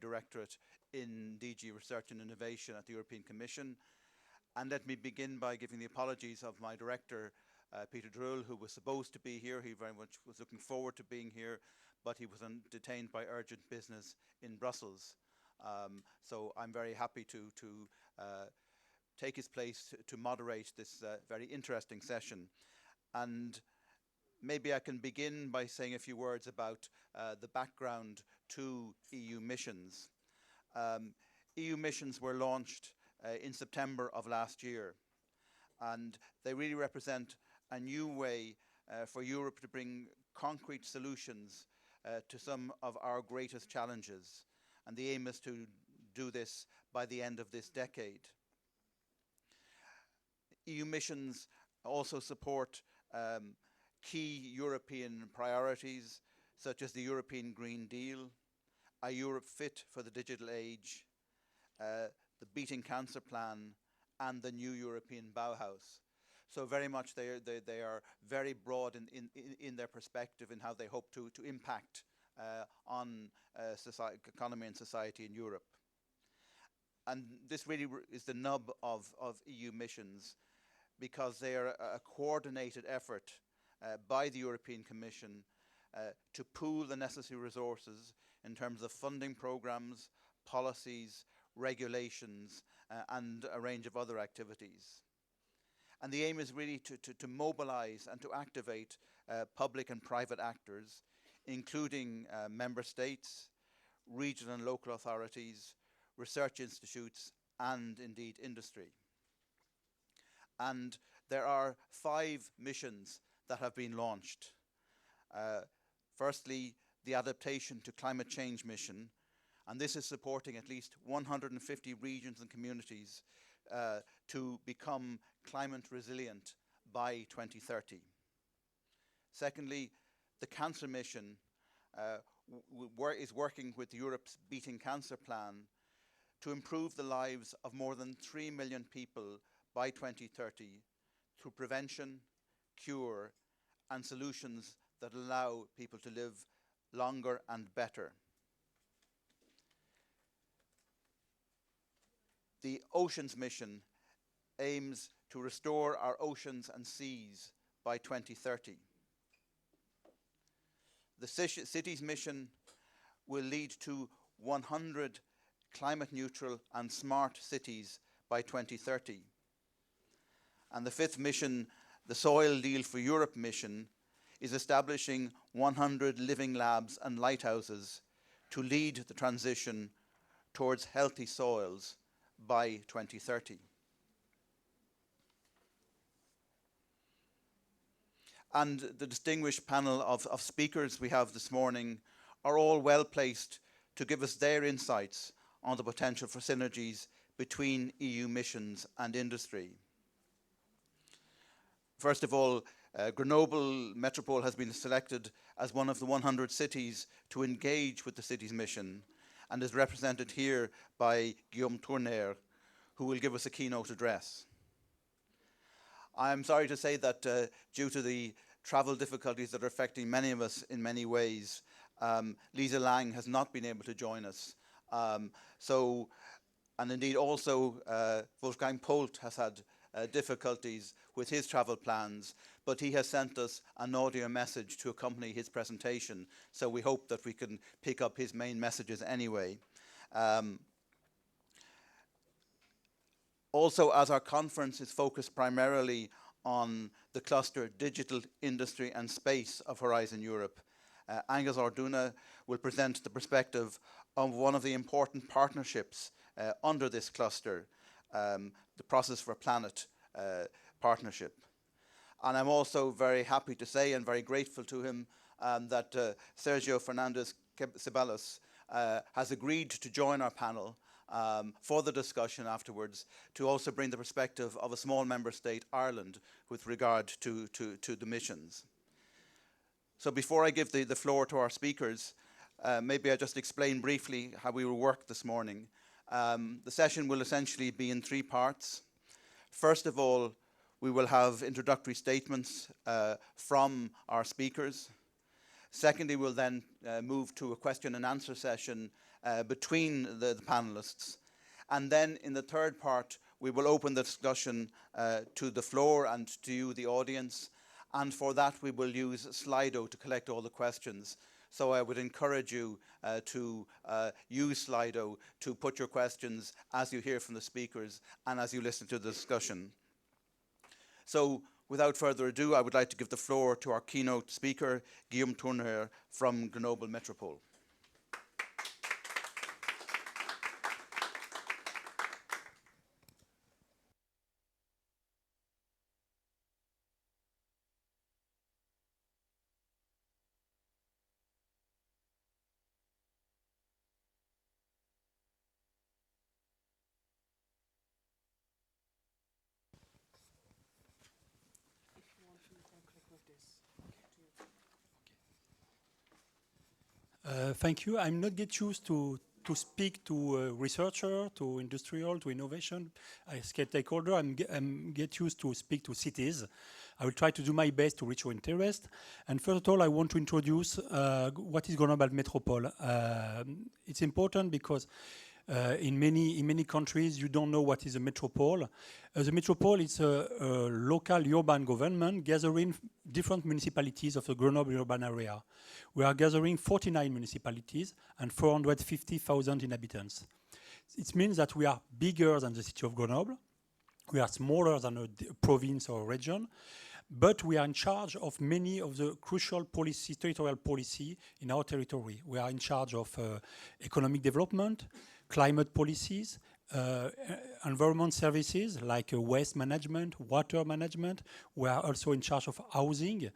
Directorate in DG Research and Innovation at the European Commission. And let me begin by giving the apologies of my director, Peter Drull, who was supposed to be here. He very much was looking forward to being here, but he was detained by urgent business in Brussels. So I'm very happy to take his place to moderate this very interesting session. And maybe I can begin by saying a few words about the background to EU missions. EU missions were launched in September of last year, and they really represent a new way for Europe to bring concrete solutions to some of our greatest challenges. And the aim is to do this by the end of this decade. EU missions also support key European priorities, such as the European Green Deal, A Europe Fit for the Digital Age, the Beating Cancer Plan, and the New European Bauhaus. So very much they are very broad in their perspective in how they hope to impact on economy and society in Europe. And this really is the nub of EU missions, because they are a coordinated effort by the European Commission to pool the necessary resources in terms of funding programs, policies, regulations, and a range of other activities. And the aim is really to mobilize and to activate public and private actors, including member states, regional and local authorities, research institutes, and indeed industry. And there are 5 missions that have been launched. Firstly, the Adaptation to Climate Change mission, and this is supporting at least 150 regions and communities to become climate resilient by 2030. Secondly, the Cancer mission is working with Europe's Beating Cancer Plan to improve the lives of more than 3 million people by 2030 through prevention, cure, and solutions that allow people to live longer and better. The Oceans mission aims to restore our oceans and seas by 2030. The Cities mission will lead to 100 climate neutral and smart cities by 2030. And the 5th mission, the Soil Deal for Europe mission, is establishing 100 living labs and lighthouses to lead the transition towards healthy soils by 2030. And the distinguished panel of speakers we have this morning are all well placed to give us their insights on the potential for synergies between EU missions and industry. First of all, Grenoble Metropole has been selected as one of the 100 cities to engage with the Cities mission, and is represented here by Guillaume Tournaire, who will give us a keynote address. I'm sorry to say that due to the travel difficulties that are affecting many of us in many ways, Lisa Lang has not been able to join us. And indeed also Wolfgang Polt has had difficulties with his travel plans, but he has sent us an audio message to accompany his presentation, so we hope that we can pick up his main messages anyway. Also, as our conference is focused primarily on the cluster Digital, Industry and Space of Horizon Europe, Angus Orduna will present the perspective of one of the important partnerships under this cluster, the Process for Planet partnership. And I'm also very happy to say, and very grateful to him, that Sergio Fernandez Ceballos has agreed to join our panel for the discussion afterwards, to also bring the perspective of a small member state, Ireland, with regard to the missions. So before I give the floor to our speakers, maybe I just explain briefly how we will work this morning. The session will essentially be in 3 parts. First of all, we will have introductory statements from our speakers. Secondly, we'll then move to a question and answer session between the panelists. And then in the third part, we will open the discussion to the floor and to you, the audience. And for that, we will use Slido to collect all the questions. So I would encourage you to use Slido to put your questions as you hear from the speakers and as you listen to the discussion. So without further ado, I would like to give the floor to our keynote speaker, Guillaume Tournier from Grenoble Métropole. Thank you. I'm not get used to speak to researcher, to industrial, to innovation. As a stakeholder, I'm get used to speak to cities. I will try to do my best to reach your interest. And first of all, I want to introduce what is Grenoble Métropole. It's important because in many countries, you don't know what is a metropole. The metropole is a local urban government gathering different municipalities of the Grenoble urban area. We are gathering 49 municipalities and 450,000 inhabitants. It means that we are bigger than the city of Grenoble. We are smaller than a province or region, but we are in charge of many of the crucial policy, territorial policy in our territory. We are in charge of economic development, climate policies, environment services like waste management, water management. We are also in charge of housing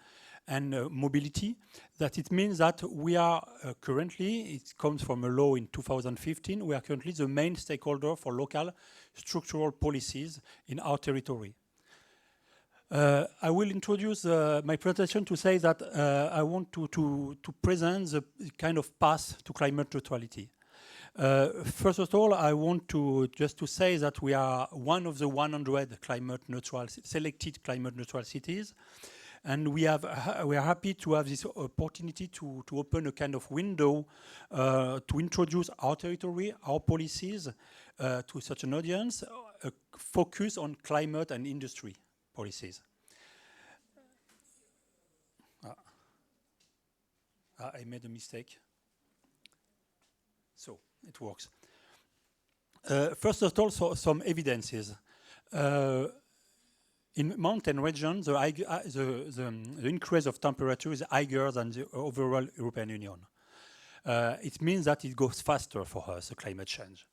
and mobility. That it means that we are currently, it comes from a law in 2015, we are currently the main stakeholder for local structural policies in our territory. I will introduce my presentation to say that I want to present the kind of path to climate neutrality. First of all, I want to just to say that we are one of the 100 climate neutral, selected climate neutral cities. And we are happy to have this opportunity to open a kind of window to introduce our territory, our policies to such an audience, focus on climate and industry policies. I made a mistake. So it works. First of all, some evidences. In mountain regions, the increase of temperature is higher than the overall European Union. It means that it goes faster for us, the climate change.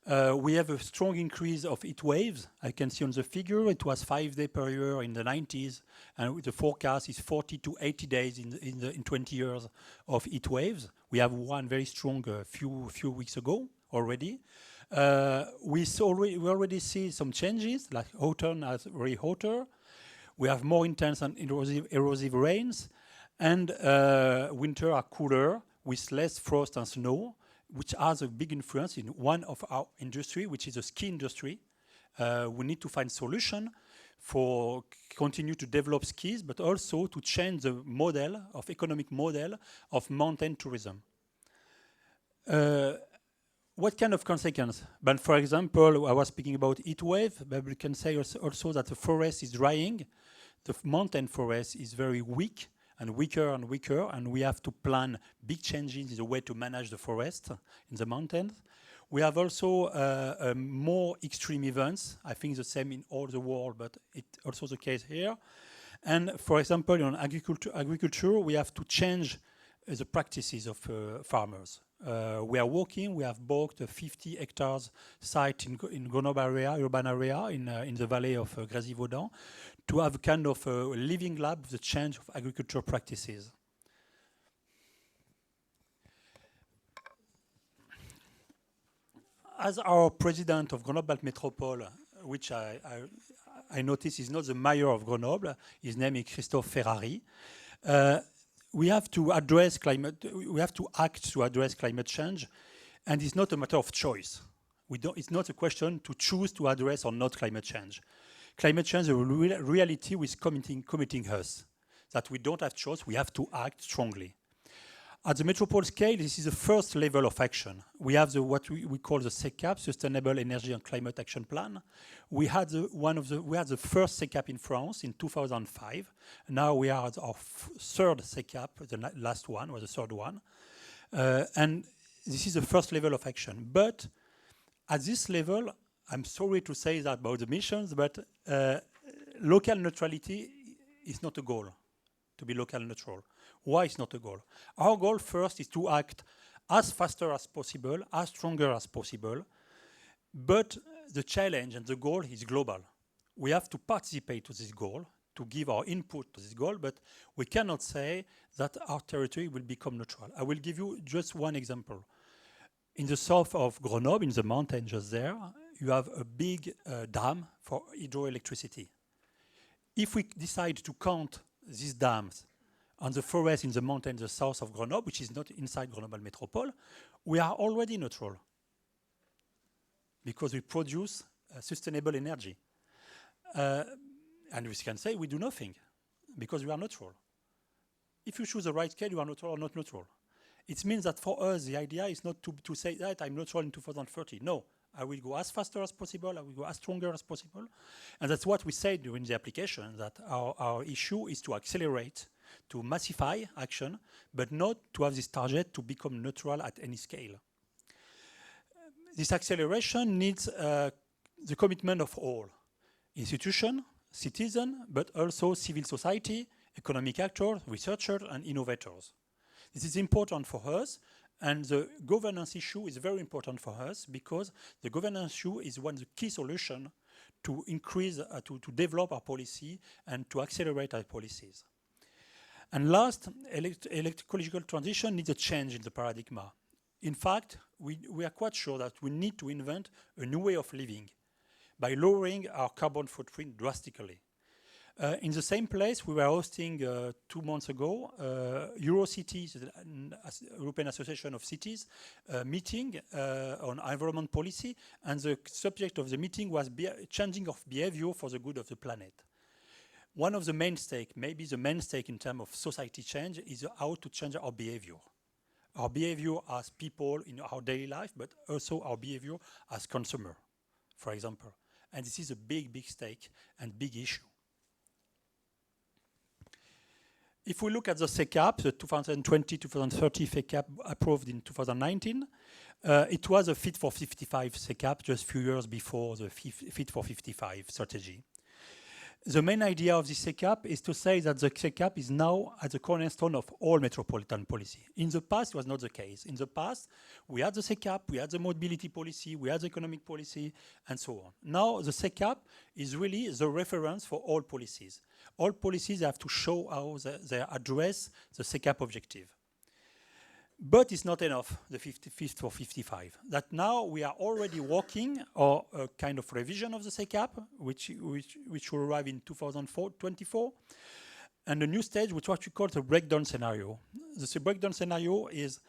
We have a strong increase of heat waves. I can see on the figure, it was 5 days per year in the 90s, and the forecast is 40 to 80 days in 20 years of heat waves. We have one very strong few weeks ago already. We already see some changes, like autumn is very hotter. We have more intense and erosive rains, and winter are cooler with less frost and snow, which has a big influence in one of our industry, which is the ski industry. We need to find solution for continue to develop skis, but also to change the model of economic model of mountain tourism. What kind of consequence? But for example, I was speaking about heat wave, but we can say also that the forest is drying. The mountain forest is very weak and weaker, and we have to plan big changes in the way to manage the forest in the mountains. We have also more extreme events. I think the same in all the world, but it's also the case here. And for example, in agriculture, we have to change the practices of farmers. We have bought a 50 hectares site in Grenoble area, urban area, in the valley of Grésivaudan, to have a kind of a living lab of the change of agriculture practices. As our president of Grenoble Métropole, which I notice is not the mayor of Grenoble, his name is Christophe Ferrari, we have to address climate. We have to act to address climate change, and it's not a matter of choice. It's not a question to choose to address or not climate change. Climate change is a reality which is committing us. That we don't have choice. We have to act strongly. At the metropole scale, this is the first level of action. We have what we call the SECAP, Sustainable Energy and Climate Action Plan. We had the first SECAP in France in 2005. Now we are at our third SECAP, the last one, or the third one. And this is the first level of action. But at this level, I'm sorry to say that about the missions, but local neutrality is not a goal, to be local neutral. Why it's not a goal? Our goal first is to act as faster as possible, as stronger as possible, but the challenge and the goal is global. We have to participate to this goal, to give our input to this goal, but we cannot say that our territory will become neutral. I will give you just one example. In the south of Grenoble, in the mountain just there, you have a big dam for hydroelectricity. If we decide to count these dams on the forest in the mountain, the south of Grenoble, which is not inside Grenoble Metropole, we are already neutral because we produce sustainable energy. And we can say we do nothing because we are neutral. If you choose the right scale, you are neutral or not neutral. It means that for us, the idea is not to say that I'm neutral in 2030. No, I will go as faster as possible, I will go as stronger as possible. And that's what we said during the application, that our issue is to accelerate, to massify action, but not to have this target to become neutral at any scale. This acceleration needs the commitment of all, institutions, citizens, but also civil society, economic actors, researchers, and innovators. This is important for us, and the governance issue is very important for us because the governance issue is one of the key solutions to increase, to develop our policy and to accelerate our policies. And last, ecological transition needs a change in the paradigm. In fact, we are quite sure that we need to invent a new way of living by lowering our carbon footprint drastically. In the same place, we were hosting 2 months ago Eurocities, European Association of Cities, meeting on environment policy, and the subject of the meeting was changing of behavior for the good of the planet. One of the main stakes, maybe the main stake in terms of society change, is how to change our behavior. Our behavior as people in our daily life, but also our behavior as consumer, for example. And this is a big, big stake and big issue. If we look at the SECAP, the 2020-2030 SECAP approved in 2019, it was a Fit for 55 SECAP just a few years before the Fit for 55 strategy. The main idea of this SECAP is to say that the SECAP is now at the cornerstone of all metropolitan policy. In the past, it was not the case. In the past, we had the SECAP, we had the mobility policy, we had the economic policy, and so on. Now, the SECAP is really the reference for all policies. All policies have to show how they address the SECAP objective. But it's not enough, the Fit for 55. That now we are already working on a kind of revision of the SECAP, which will arrive in 2024. And the new stage, which is what we call the breakdown scenario. The breakdown scenario is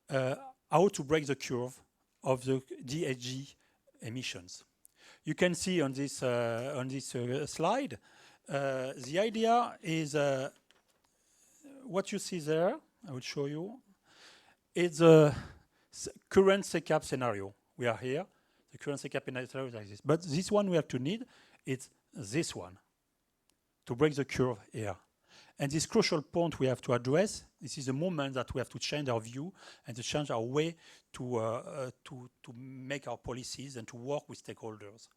how to break the curve of the GHG emissions. You can see on this slide, the idea is what you see there. I will show you. It's a current SECAP scenario. We are here. The current SECAP scenario is like this. But this one we have to need, it's this one, to break the curve here. And this crucial point we have to address, this is the moment that we have to change our view and to change our way to make our policies and to work with stakeholders.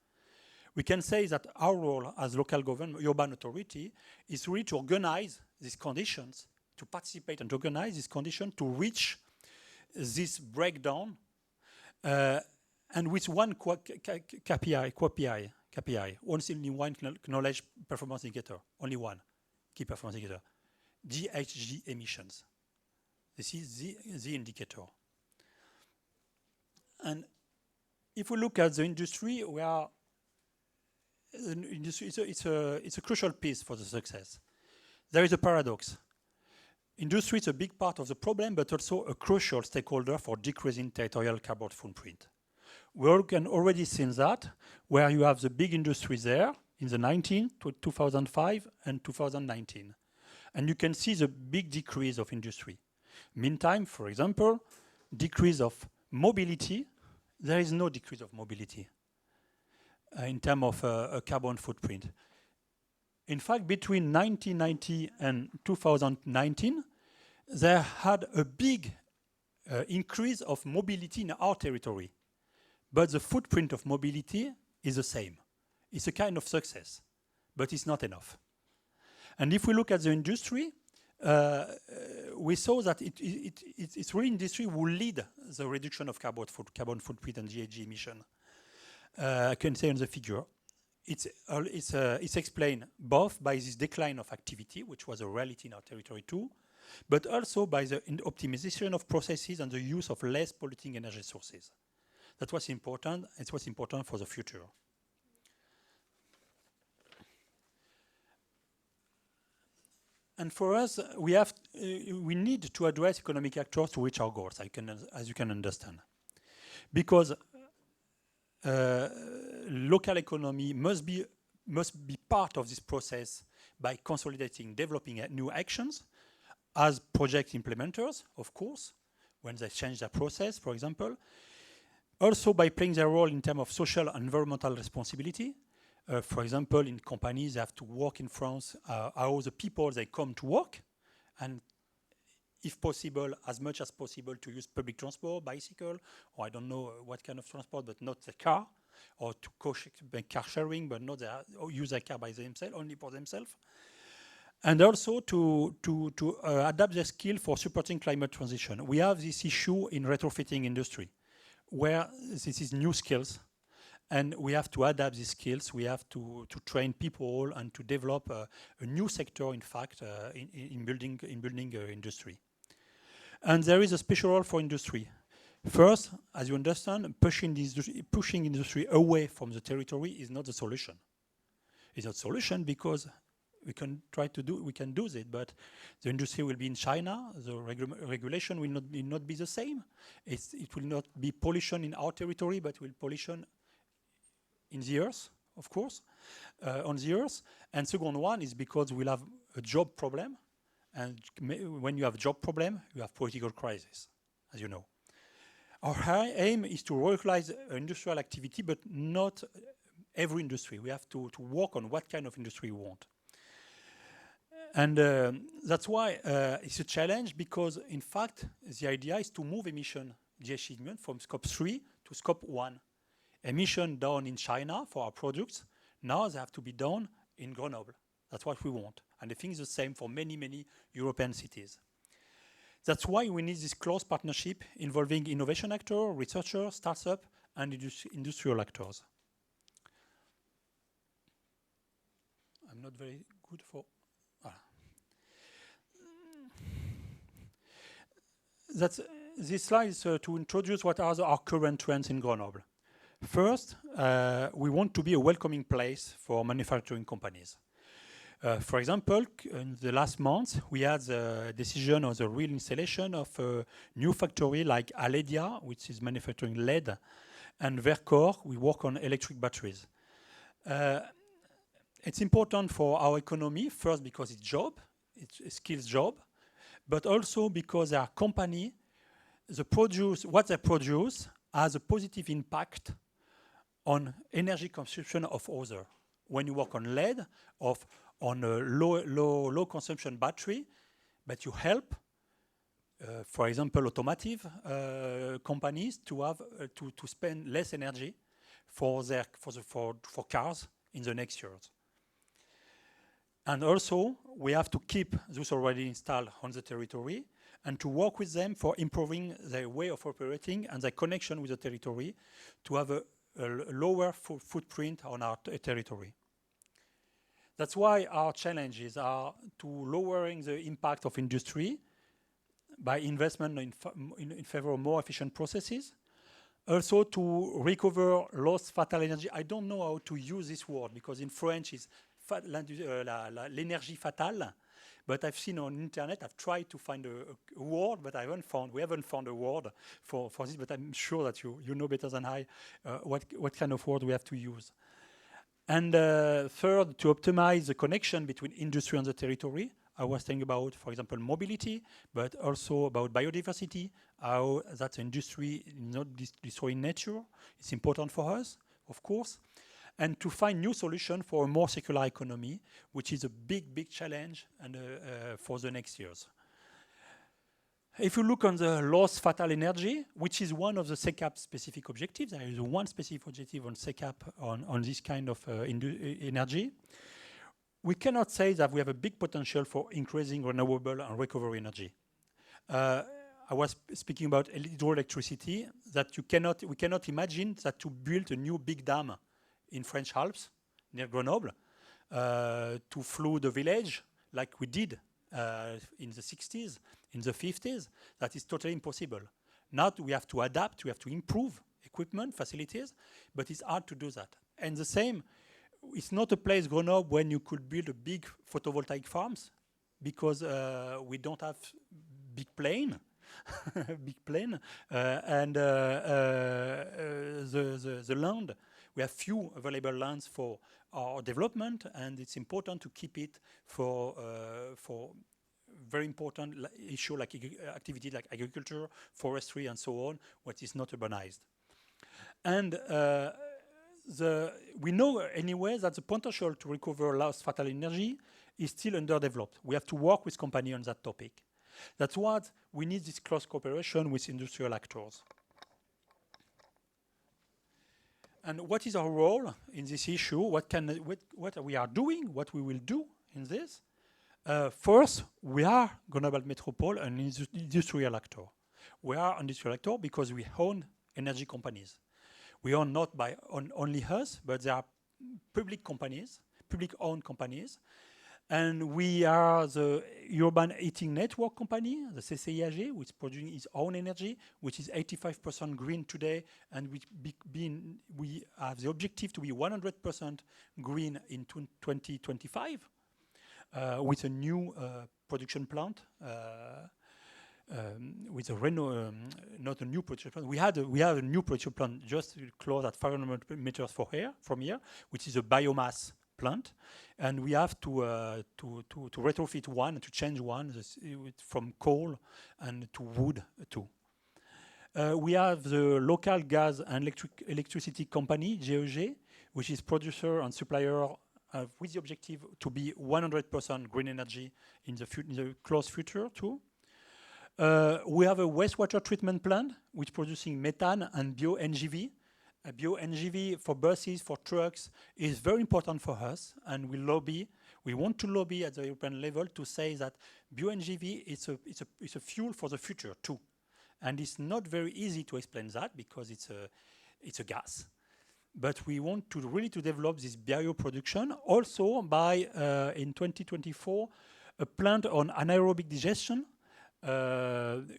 We can say that our role as local government, urban authority, is really to organize these conditions, to participate and organize these conditions to reach this breakdown, and with one KPI, only one knowledge performance indicator, only one key performance indicator, GHG emissions. This is the indicator. And if we look at the industry, it's a crucial piece for the success. There is a paradox. Industry is a big part of the problem, but also a crucial stakeholder for decreasing territorial carbon footprint. We can already see that, where you have the big industry there in the 2005 and 2019. And you can see the big decrease of industry. Meantime, for example, decrease of mobility, there is no decrease of mobility in terms of a carbon footprint. In fact, between 1990 and 2019, there had a big increase of mobility in our territory. But the footprint of mobility is the same. It's a kind of success, but it's not enough. And if we look at the industry, we saw that it's really industry who lead the reduction of carbon footprint and GHG emission. I can say on the figure. It's explained both by this decline of activity, which was a reality in our territory too, but also by the optimization of processes and the use of less polluting energy sources. That was important. It was important for the future. And for us, we need to address economic actors to reach our goals, as you can understand. Because local economy must be part of this process by consolidating, developing new actions as project implementers, of course, when they change their process, for example. Also by playing their role in terms of social and environmental responsibility. For example, in companies, they have to work in France, how the people, they come to work, and if possible, as much as possible, to use public transport, bicycle, or I don't know what kind of transport, but not the car, or to car sharing, but not use their car by themselves, only for themselves. And also to adapt their skill for supporting climate transition. We have this issue in retrofitting industry, where this is new skills, and we have to adapt these skills. We have to train people and to develop a new sector, in fact, in building industry. And there is a special role for industry. First, as you understand, pushing industry away from the territory is not the solution. It's not a solution because we can do it, but the industry will be in China. The regulation will not be the same. It will not be pollution in our territory, but will pollution in the earth, of course, on the earth. And second one is because we'll have a job problem. And when you have a job problem, you have political crisis, as you know. Our aim is to localize industrial activity, but not every industry. We have to work on what kind of industry we want. And that's why it's a challenge, because in fact, the idea is to move GHG emission from scope 3 to scope 1. Emission down in China for our products, now they have to be done in Grenoble. That's what we want. And I think it's the same for many, many European cities. That's why we need this close partnership involving innovation actors, researchers, startups, and industrial actors. I'm not very good for... This slide is to introduce what are our current trends in Grenoble. First, we want to be a welcoming place for manufacturing companies. For example, in the last month, we had the decision on the real installation of a new factory like Aledia, which is manufacturing LED, and Vercor, we work on electric batteries. It's important for our economy, first because it's a skills job, but also because our company, what they produce has a positive impact on energy consumption of others. When you work on LED, on a low consumption battery, but you help, for example, automotive companies to have to spend less energy for cars in the next years. And also, we have to keep those already installed on the territory and to work with them for improving their way of operating and their connection with the territory to have a lower footprint on our territory. That's why our challenges are to lowering the impact of industry by investment in favor of more efficient processes. Also to recover lost fatal energy. I don't know how to use this word because in French it's l'énergie fatale. But I've seen on internet, I've tried to find a word, but we haven't found a word for this, but I'm sure that you know better than I what kind of word we have to use. And third, to optimize the connection between industry and the territory. I was thinking about, for example, mobility, but also about biodiversity, how that industry is not destroying nature. It's important for us, of course, and to find new solutions for a more circular economy, which is a big, big challenge and, for the next years. If you look on the loss fatal energy, which is one of the SECAP specific objectives, there is one specific objective on SECAP on this kind of energy. We cannot say that we have a big potential for increasing renewable and recovery energy. I was speaking about hydroelectricity, that we cannot imagine that to build a new big dam in French Alps near Grenoble to flood the village like we did in the 60s, in the 50s, that is totally impossible. Now we have to adapt, we have to improve equipment, facilities, but it's hard to do that. And the same, it's not a place, Grenoble, when you could build a big photovoltaic farms, because we don't have big plane, and the land, we have few available lands for our development, and it's important to keep it for very important issue like activity like agriculture, forestry, and so on, what is not urbanized. And we know anyway that the potential to recover lost fatal energy is still underdeveloped. We have to work with companies on that topic. That's what we need, this close cooperation with industrial actors. And what is our role in this issue? What we are doing, what we will do in this? First, we are Grenoble Metropole, an industrial actor. We are an industrial actor because we own energy companies. We own not by only us, but there are public companies, public-owned companies. And we are the Urban Heating Network company, the CCIAG, which is producing its own energy, which is 85% green today, and we have the objective to be 100% green in 2025 with a new production plant. With a not a new production plant. We have a new production plant just close at 500 meters from here, which is a biomass plant, and we have to retrofit one, to change one from coal and to wood too. We have the local gas and electricity company, GEG, which is producer and supplier with the objective to be 100% green energy in the close future too. We have a wastewater treatment plant which is producing methane and bio-NGV. Bio-NGV for buses, for trucks is very important for us, and we want to lobby at the European level to say that bio-NGV is a fuel for the future too. And it's not very easy to explain that because it's a gas. But we want to really develop this bioproduction also by, in 2024, a plant on anaerobic digestion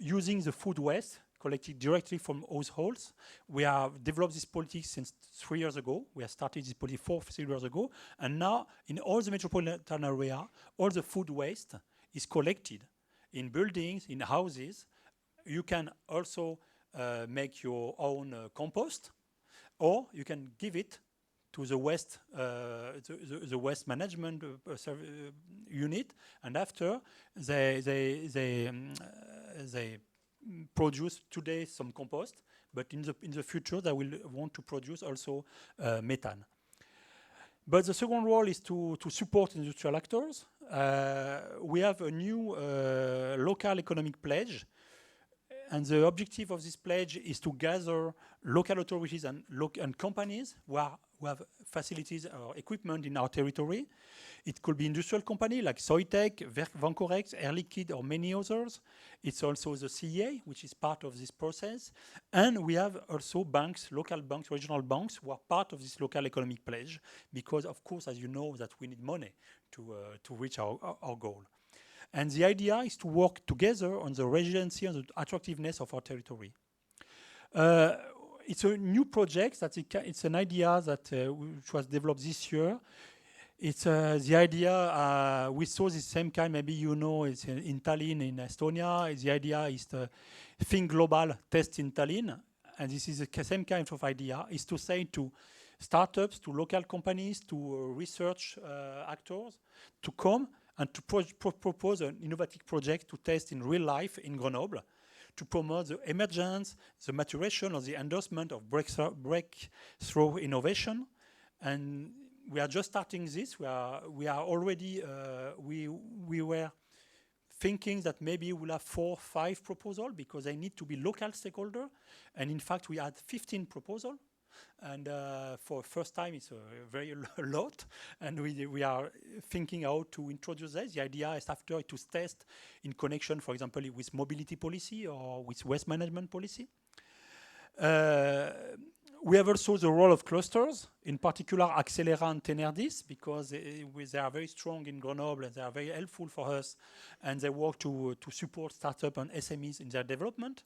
using the food waste collected directly from households. We have developed this policy since 3 years ago. We have started this policy 4 years ago. And now, in all the metropolitan area, all the food waste is collected in buildings, in houses. You can also make your own compost, or you can give it to the waste, the waste management unit, and after they produce today some compost, but in the future they will want to produce also methane. But the second role is to support industrial actors. We have a new local economic pledge, and the objective of this pledge is to gather local authorities and companies who have facilities or equipment in our territory. It could be industrial company like Soitec, Vancorex, Air Liquide, or many others. It's also the CEA, which is part of this process. And we have also banks, local banks, regional banks, who are part of this local economic pledge, because of course, as you know, that we need money to reach our goal. And the idea is to work together on the resiliency and the attractiveness of our territory. It's a new project. It's an idea that which was developed this year. It's the idea, we saw the same kind, maybe you know, it's in Tallinn, in Estonia. The idea is to think global, test in Tallinn. And this is the same kind of idea, is to say to startups, to local companies, to research actors, to come and to propose an innovative project to test in real life in Grenoble, to promote the emergence, the maturation, or the endorsement of breakthrough innovation. And we are just starting this. We are already, we were thinking that maybe we'll have 4 or 5 proposals because they need to be local stakeholder. And in fact, we had 15 proposals. And for first time, it's a very lot. And we are thinking how to introduce this. The idea is after to test in connection, for example, with mobility policy or with waste management policy. We have also the role of clusters, in particular Accelera and Tenerdis, because they are very strong in Grenoble and they are very helpful for us, and they work to support startups and SMEs in their development.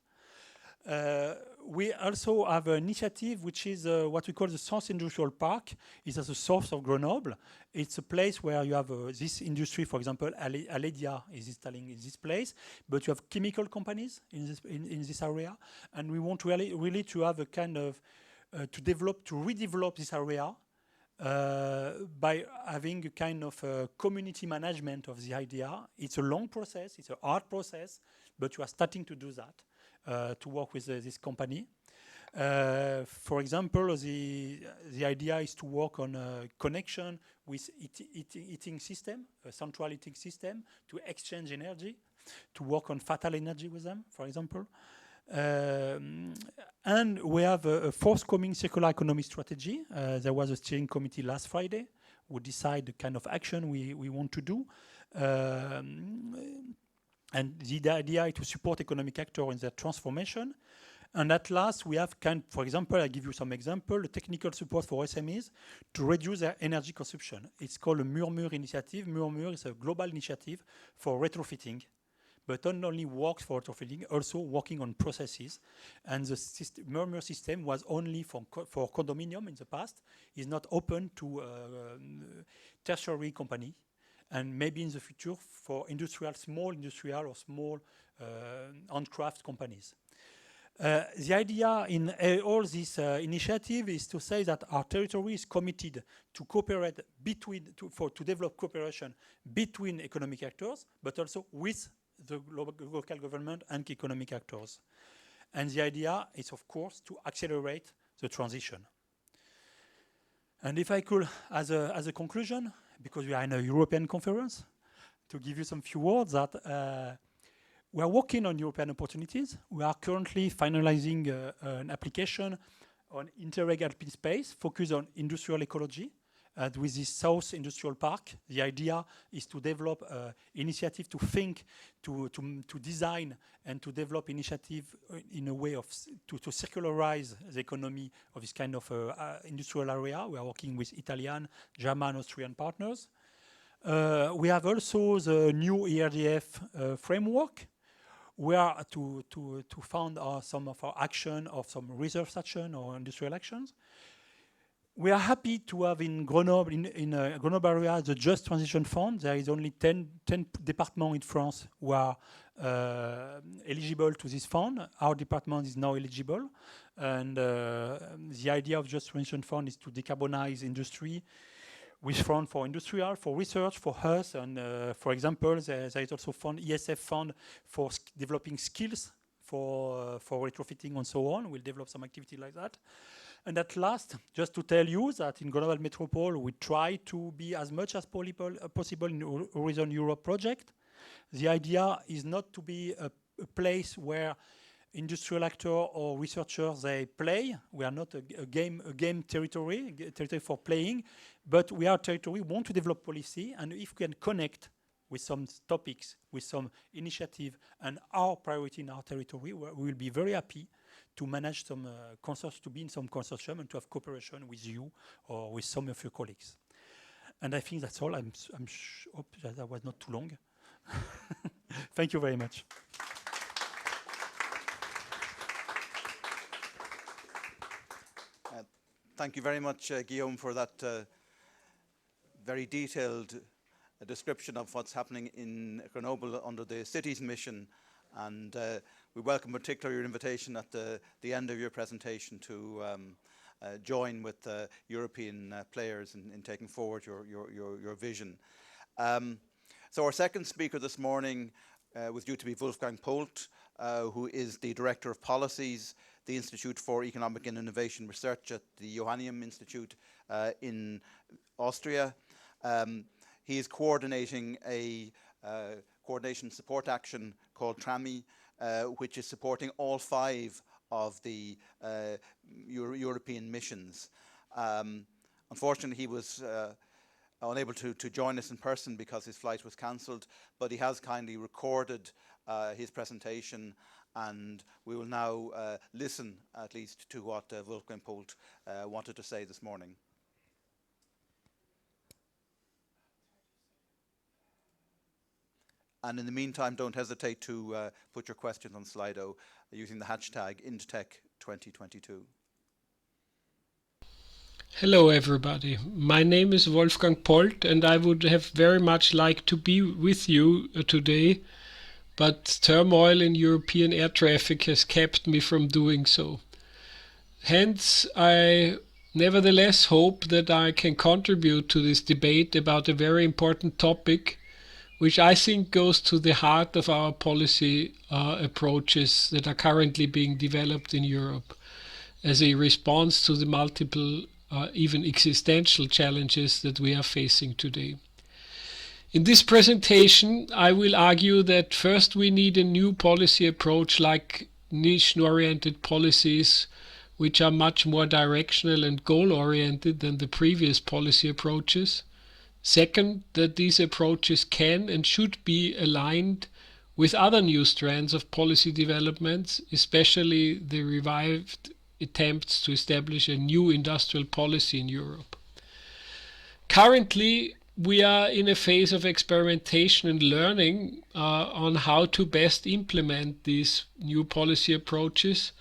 We also have an initiative which is what we call the Sens Industrial Park. It's at the south of Grenoble. It's a place where you have this industry, for example, Aledia is installing in this place, but you have chemical companies in this area, and we want really to have a kind of to redevelop this area by having a kind of community management of the idea. It's a long process, it's a hard process, but you are starting to do that to work with this company. For example, the idea is to work on a connection with heating system, a central heating system, to exchange energy, to work on fatal energy with them, for example. And we have a forthcoming circular economy strategy. There was a steering committee last Friday who decide the kind of action we want to do. And the idea is to support economic actors in their transformation. And at last, we have for example, I give you some example, technical support for SMEs to reduce their energy consumption. It's called a Murmure initiative. Murmure is a global initiative for retrofitting, but not only works for retrofitting, also working on processes. And the Murmure system was only for condominium in the past, is not open to tertiary company, and maybe in the future for small industrial or small handcraft companies. The idea in all this initiative is to say that our territory is committed to cooperate to develop cooperation between economic actors, but also with the local government and economic actors. And the idea is, of course, to accelerate the transition. And if I could, as a conclusion, because we are in a European conference, to give you some few words that we are working on European opportunities. We are currently finalizing an application on Interreg Alpine Space focused on industrial ecology. With this South Industrial Park, the idea is to develop initiative to think, to design, and to develop initiative in a way of to circularize the economy of this kind of industrial area. We are working with Italian, German, Austrian partners. We have also the new ERDF framework, where to fund some of our action, of some research action or industrial actions. We are happy to have in Grenoble, in Grenoble area, the Just Transition Fund. There is only 10 departments in France who are eligible to this fund. Our department is now eligible. And the idea of Just Transition Fund is to decarbonize industry with fund for industrial, for research, for us. And for example, there is also ESF fund for developing skills for retrofitting and so on. We'll develop some activity like that. And at last, just to tell you that in Grenoble Metropole, we try to be as much as possible in Horizon Europe project. The idea is not to be a place where industrial actors or researchers, they play. We are not a game territory for playing, but we are a territory, we want to develop policy, and if we can connect with some topics, with some initiative, and our priority in our territory, we will be very happy to manage some to be in some consortium and to have cooperation with you or with some of your colleagues. And I think that's all. I hope that was not too long. Thank you very much. Thank you very much, Guillaume, for that very detailed description of what's happening in Grenoble under the city's mission. And we welcome particularly your invitation at the end of your presentation to join with European players in taking forward your vision. So our second speaker this morning was due to be Wolfgang Polt, who is the Director of Policies, the Institute for Economic and Innovation Research at the Johanneum Institute in Austria. He is coordinating a coordination support action called TRAMI, which is supporting all 5 of the European missions. Unfortunately, he was unable to join us in person because his flight was cancelled, but he has kindly recorded his presentation, and we will now listen at least to what Wolfgang Polt wanted to say this morning. And in the meantime, don't hesitate to put your questions on Slido using the hashtag INDTech2022. Hello everybody, my name is Wolfgang Polt and I would have very much liked to be with you today, but turmoil in European air traffic has kept me from doing so. Hence, I nevertheless hope that I can contribute to this debate about a very important topic, which I think goes to the heart of our policy approaches that are currently being developed in Europe as a response to the multiple even existential challenges that we are facing today. In this presentation, I will argue that first we need a new policy approach like niche-oriented policies, which are much more directional and goal-oriented than the previous policy approaches. Second, that these approaches can and should be aligned with other new strands of policy developments, especially the revived attempts to establish a new industrial policy in Europe. Currently, we are in a phase of experimentation and learning on how to best implement these new policy approaches,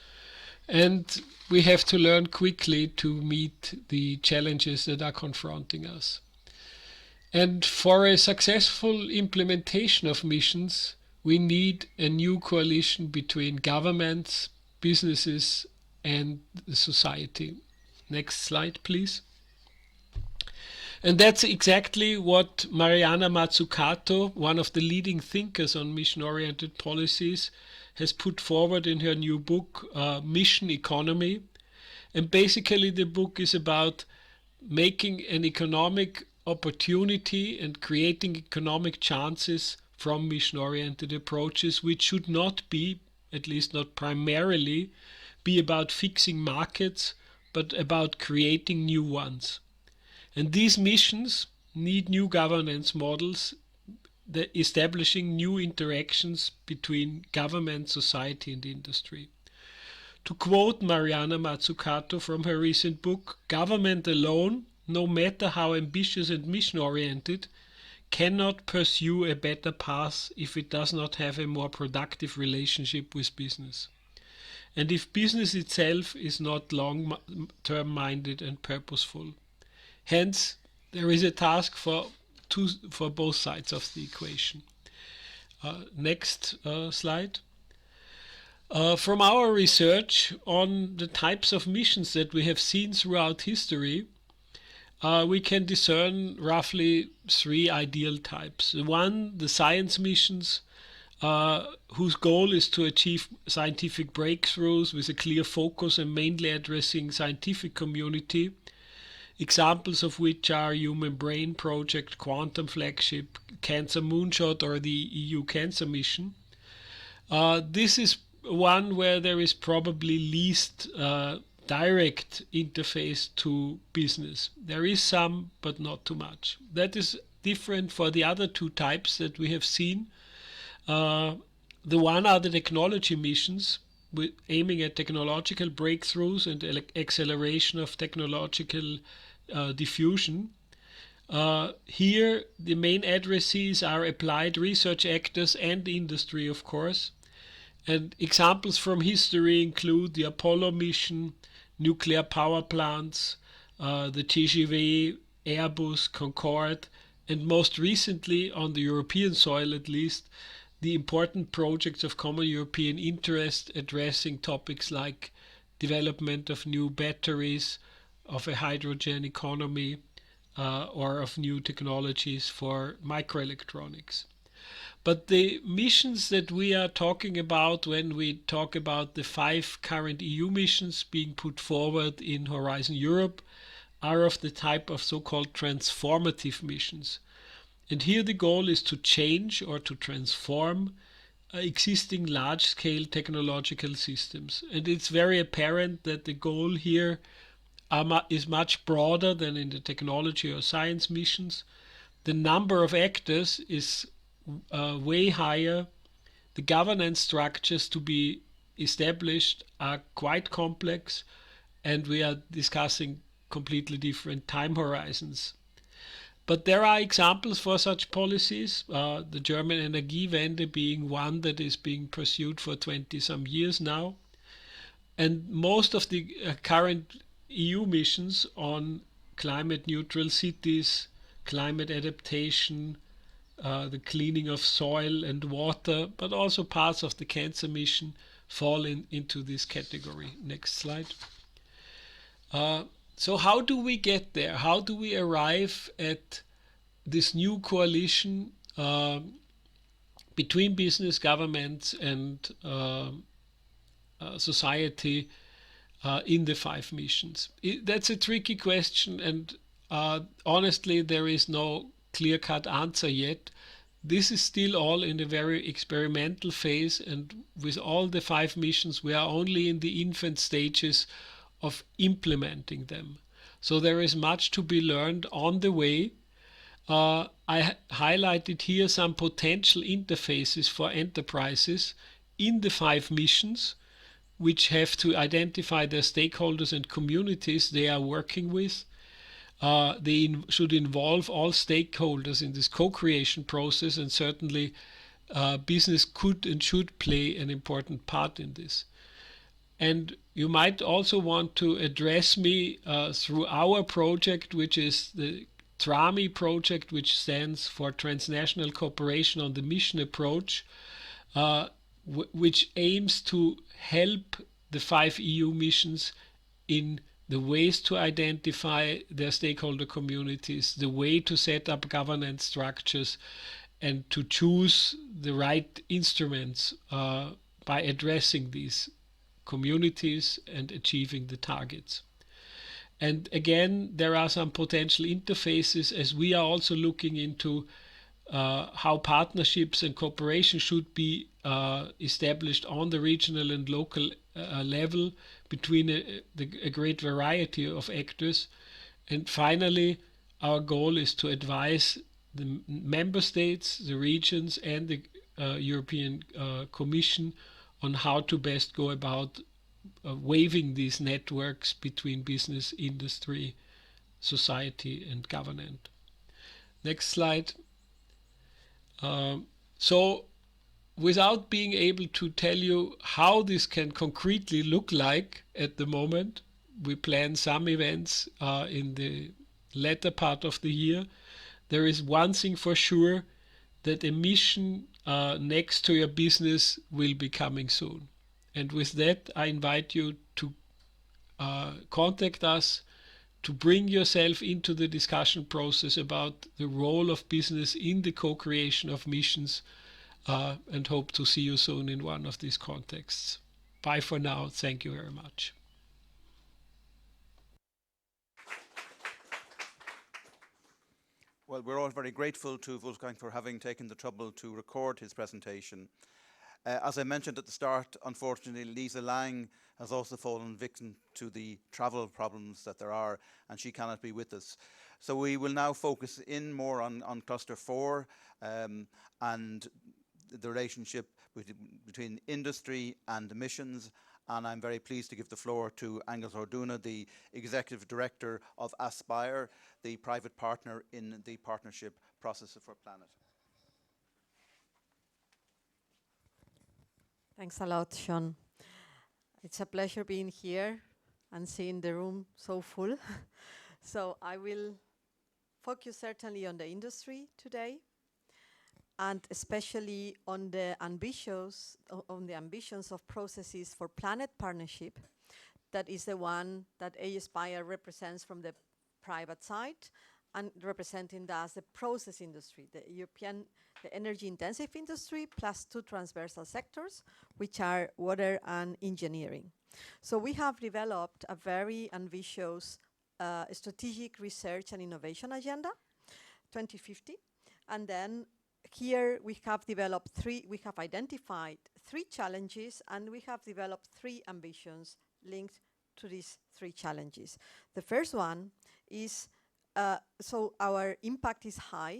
and we have to learn quickly to meet the challenges that are confronting us. And for a successful implementation of missions, we need a new coalition between governments, businesses, and the society. Next slide, please. And that's exactly what Mariana Mazzucato, one of the leading thinkers on mission-oriented policies, has put forward in her new book, Mission Economy. And basically the book is about making an economic opportunity and creating economic chances from mission-oriented approaches, which should not be, at least not primarily, be about fixing markets, but about creating new ones. And these missions need new governance models, establishing new interactions between government, society, and industry. To quote Mariana Mazzucato from her recent book, government alone, no matter how ambitious and mission-oriented, cannot pursue a better path if it does not have a more productive relationship with business. And if business itself is not long-term minded and purposeful. Hence, there is a task for both sides of the equation. Next slide. From our research on the types of missions that we have seen throughout history, we can discern roughly 3 ideal types. One, the science missions, whose goal is to achieve scientific breakthroughs with a clear focus and mainly addressing scientific community, examples of which are Human Brain Project, Quantum Flagship, Cancer Moonshot, or the EU Cancer Mission. This is one where there is probably least direct interface to business. There is some, but not too much. That is different for the other 2 types that we have seen. The one are the technology missions, aiming at technological breakthroughs and acceleration of technological diffusion. Here, the main addressees are applied research actors and industry, of course. And examples from history include the Apollo mission, nuclear power plants, the TGV, Airbus, Concorde, and most recently, on the European soil at least, the important projects of common European interest addressing topics like development of new batteries, of a hydrogen economy, or of new technologies for microelectronics. But the missions that we are talking about when we talk about the 5 current EU missions being put forward in Horizon Europe are of the type of so-called transformative missions. And here the goal is to change or to transform existing large-scale technological systems. And it's very apparent that the goal here is much broader than in the technology or science missions. The number of actors is way higher. The governance structures to be established are quite complex, and we are discussing completely different time horizons. But there are examples for such policies, the German Energiewende being one that is being pursued for 20 some years now. And most of the current EU missions on climate neutral cities, climate adaptation, the cleaning of soil and water, but also parts of the cancer mission fall into this category. Next slide. So how do we get there? How do we arrive at this new coalition between business, governments, and society in the 5 missions? That's a tricky question, and honestly, there is no clear-cut answer yet. This is still all in a very experimental phase, and with all the 5 missions, we are only in the infant stages of implementing them. So there is much to be learned on the way. I highlighted here some potential interfaces for enterprises in the 5 missions, which have to identify their stakeholders and communities they are working with. They should involve all stakeholders in this co-creation process, and certainly business could and should play an important part in this. And you might also want to address me through our project, which is the TRAMI project, which stands for Transnational Cooperation on the Mission Approach, which aims to help the 5 EU missions in the ways to identify their stakeholder communities, the way to set up governance structures, and to choose the right instruments by addressing these communities and achieving the targets. And again, there are some potential interfaces, as we are also looking into how partnerships and cooperation should be established on the regional and local level between a great variety of actors. And finally, our goal is to advise the member states, the regions, and the European Commission on how to best go about waving these networks between business, industry, society, and government. Next slide. So without being able to tell you how this can concretely look like at the moment, we plan some events in the latter part of the year. There is one thing for sure, that a mission next to your business will be coming soon. And with that, I invite you to contact us, to bring yourself into the discussion process about the role of business in the co-creation of missions, and hope to see you soon in one of these contexts. Bye for now. Thank you very much. Well, we're all very grateful to Wolfgang for having taken the trouble to record his presentation. As I mentioned at the start, unfortunately, Lisa Lang has also fallen victim to the travel problems that there are, and she cannot be with us. So we will now focus in more on Cluster 4 and the relationship between industry and missions. And I'm very pleased to give the floor to Angus Orduna, the Executive Director of Aspire, the private partner in the Partnership Process for Planet. Thanks a lot, Sean. It's a pleasure being here and seeing the room so full. So I will focus certainly on the industry today, and especially on the ambitions of processes for planet partnership. That is the one that Aspire represents from the private side, and representing thus the process industry, the energy-intensive industry, plus two transversal sectors, which are water and engineering. So we have developed a very ambitious strategic research and innovation agenda, 2050, and then here we have identified three challenges, and we have developed three ambitions linked to these three challenges. The first one is, so our impact is high.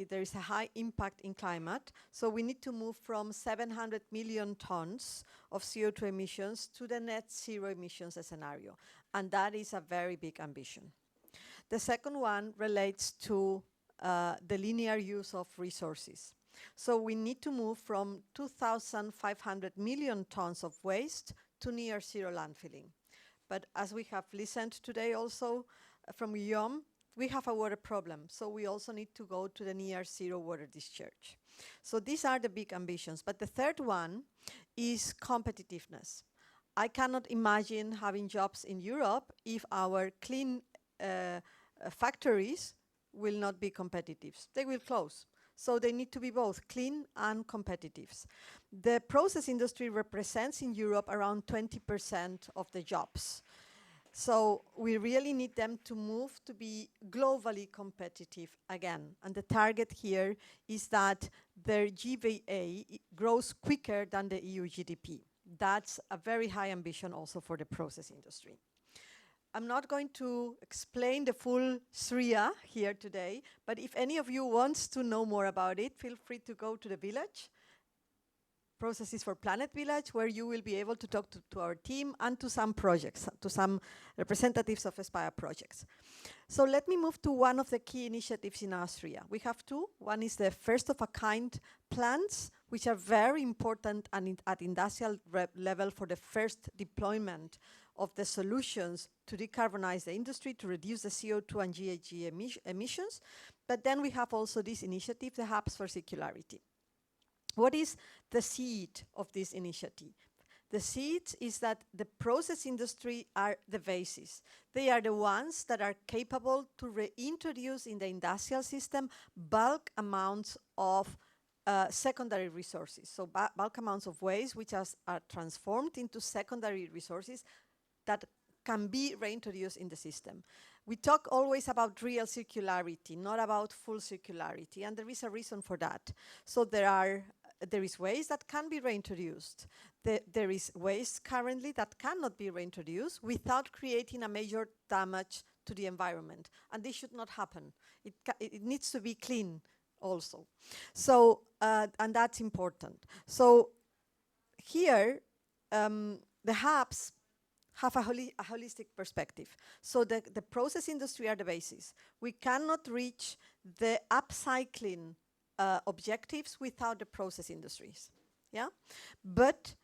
There is a high impact in climate, so we need to move from 700 million tons of CO2 emissions to the net zero emissions scenario, and that is a very big ambition. The second one relates to the linear use of resources. So we need to move from 2,500 million tons of waste to near zero landfilling. But as we have listened today also from Guillaume, we have a water problem, so we also need to go to the near zero water discharge. So these are the big ambitions. But the third one is competitiveness. I cannot imagine having jobs in Europe if our clean factories will not be competitive. They will close. So they need to be both clean and competitive. The process industry represents in Europe around 20% of the jobs. So we really need them to move to be globally competitive again. And the target here is that their GVA grows quicker than the EU GDP. That's a very high ambition also for the process industry. I'm not going to explain the full SRIA here today, but if any of you wants to know more about it, feel free to go to the village, Processes for Planet Village, where you will be able to talk to our team and to some projects, to some representatives of Aspire projects. So let me move to one of the key initiatives in Austria. We have two. One is the first-of-a-kind plants, which are very important and at industrial level for the first deployment of the solutions to decarbonize the industry, to reduce the CO2 and GHG emissions. But then we have also this initiative, the Hubs for Circularity. What is the seed of this initiative? The seed is that the process industry are the basis. They are the ones that are capable to reintroduce in the industrial system bulk amounts of secondary resources. So bulk amounts of waste which are transformed into secondary resources that can be reintroduced in the system. We talk always about real circularity, not about full circularity, and there is a reason for that. So there is waste that can be reintroduced. There is waste currently that cannot be reintroduced without creating a major damage to the environment, and this should not happen. It needs to be clean also. So, and that's important. So here, the hubs have a holistic perspective. So the process industry are the basis. We cannot reach the upcycling objectives without the process industries, yeah? But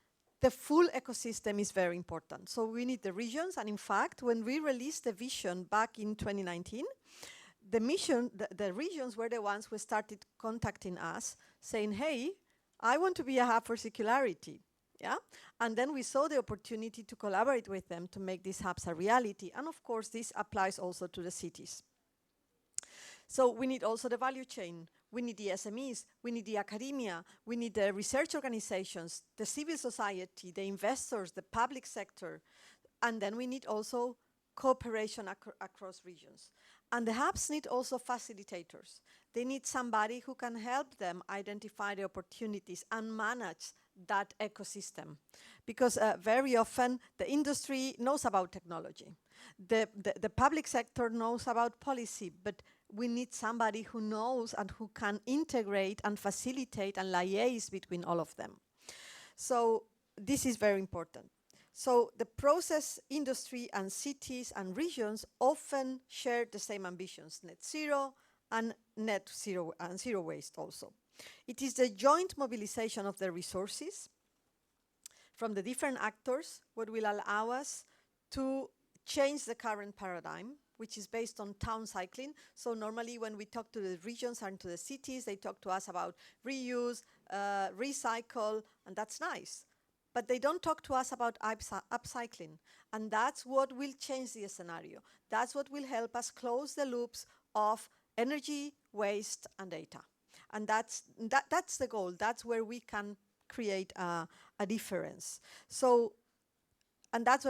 the full ecosystem is very important. So we need the regions, and in fact, when we released the vision back in 2019, the regions were the ones who started contacting us, saying, hey, I want to be a hub for circularity, yeah? And then we saw the opportunity to collaborate with them to make these hubs a reality, and of course, this applies also to the cities. So we need also the value chain. We need the SMEs, we need the academia, we need the research organizations, the civil society, the investors, the public sector, and then we need also cooperation across regions. And the hubs need also facilitators. They need somebody who can help them identify the opportunities and manage that ecosystem. Because very often the industry knows about technology. The public sector knows about policy, but we need somebody who knows and who can integrate and facilitate and liaise between all of them. So this is very important. So the process industry and cities and regions often share the same ambitions, net zero and zero waste also. It is the joint mobilization of the resources from the different actors what will allow us to change the current paradigm, which is based on town cycling. So normally when we talk to the regions and to the cities, they talk to us about reuse, recycle, and that's nice. but they don't talk to us about upcycling. And that's what will change the scenario. That's what will help us close the loops of energy, waste, and data. And that's the goal. That's where we can create a difference. So, and that's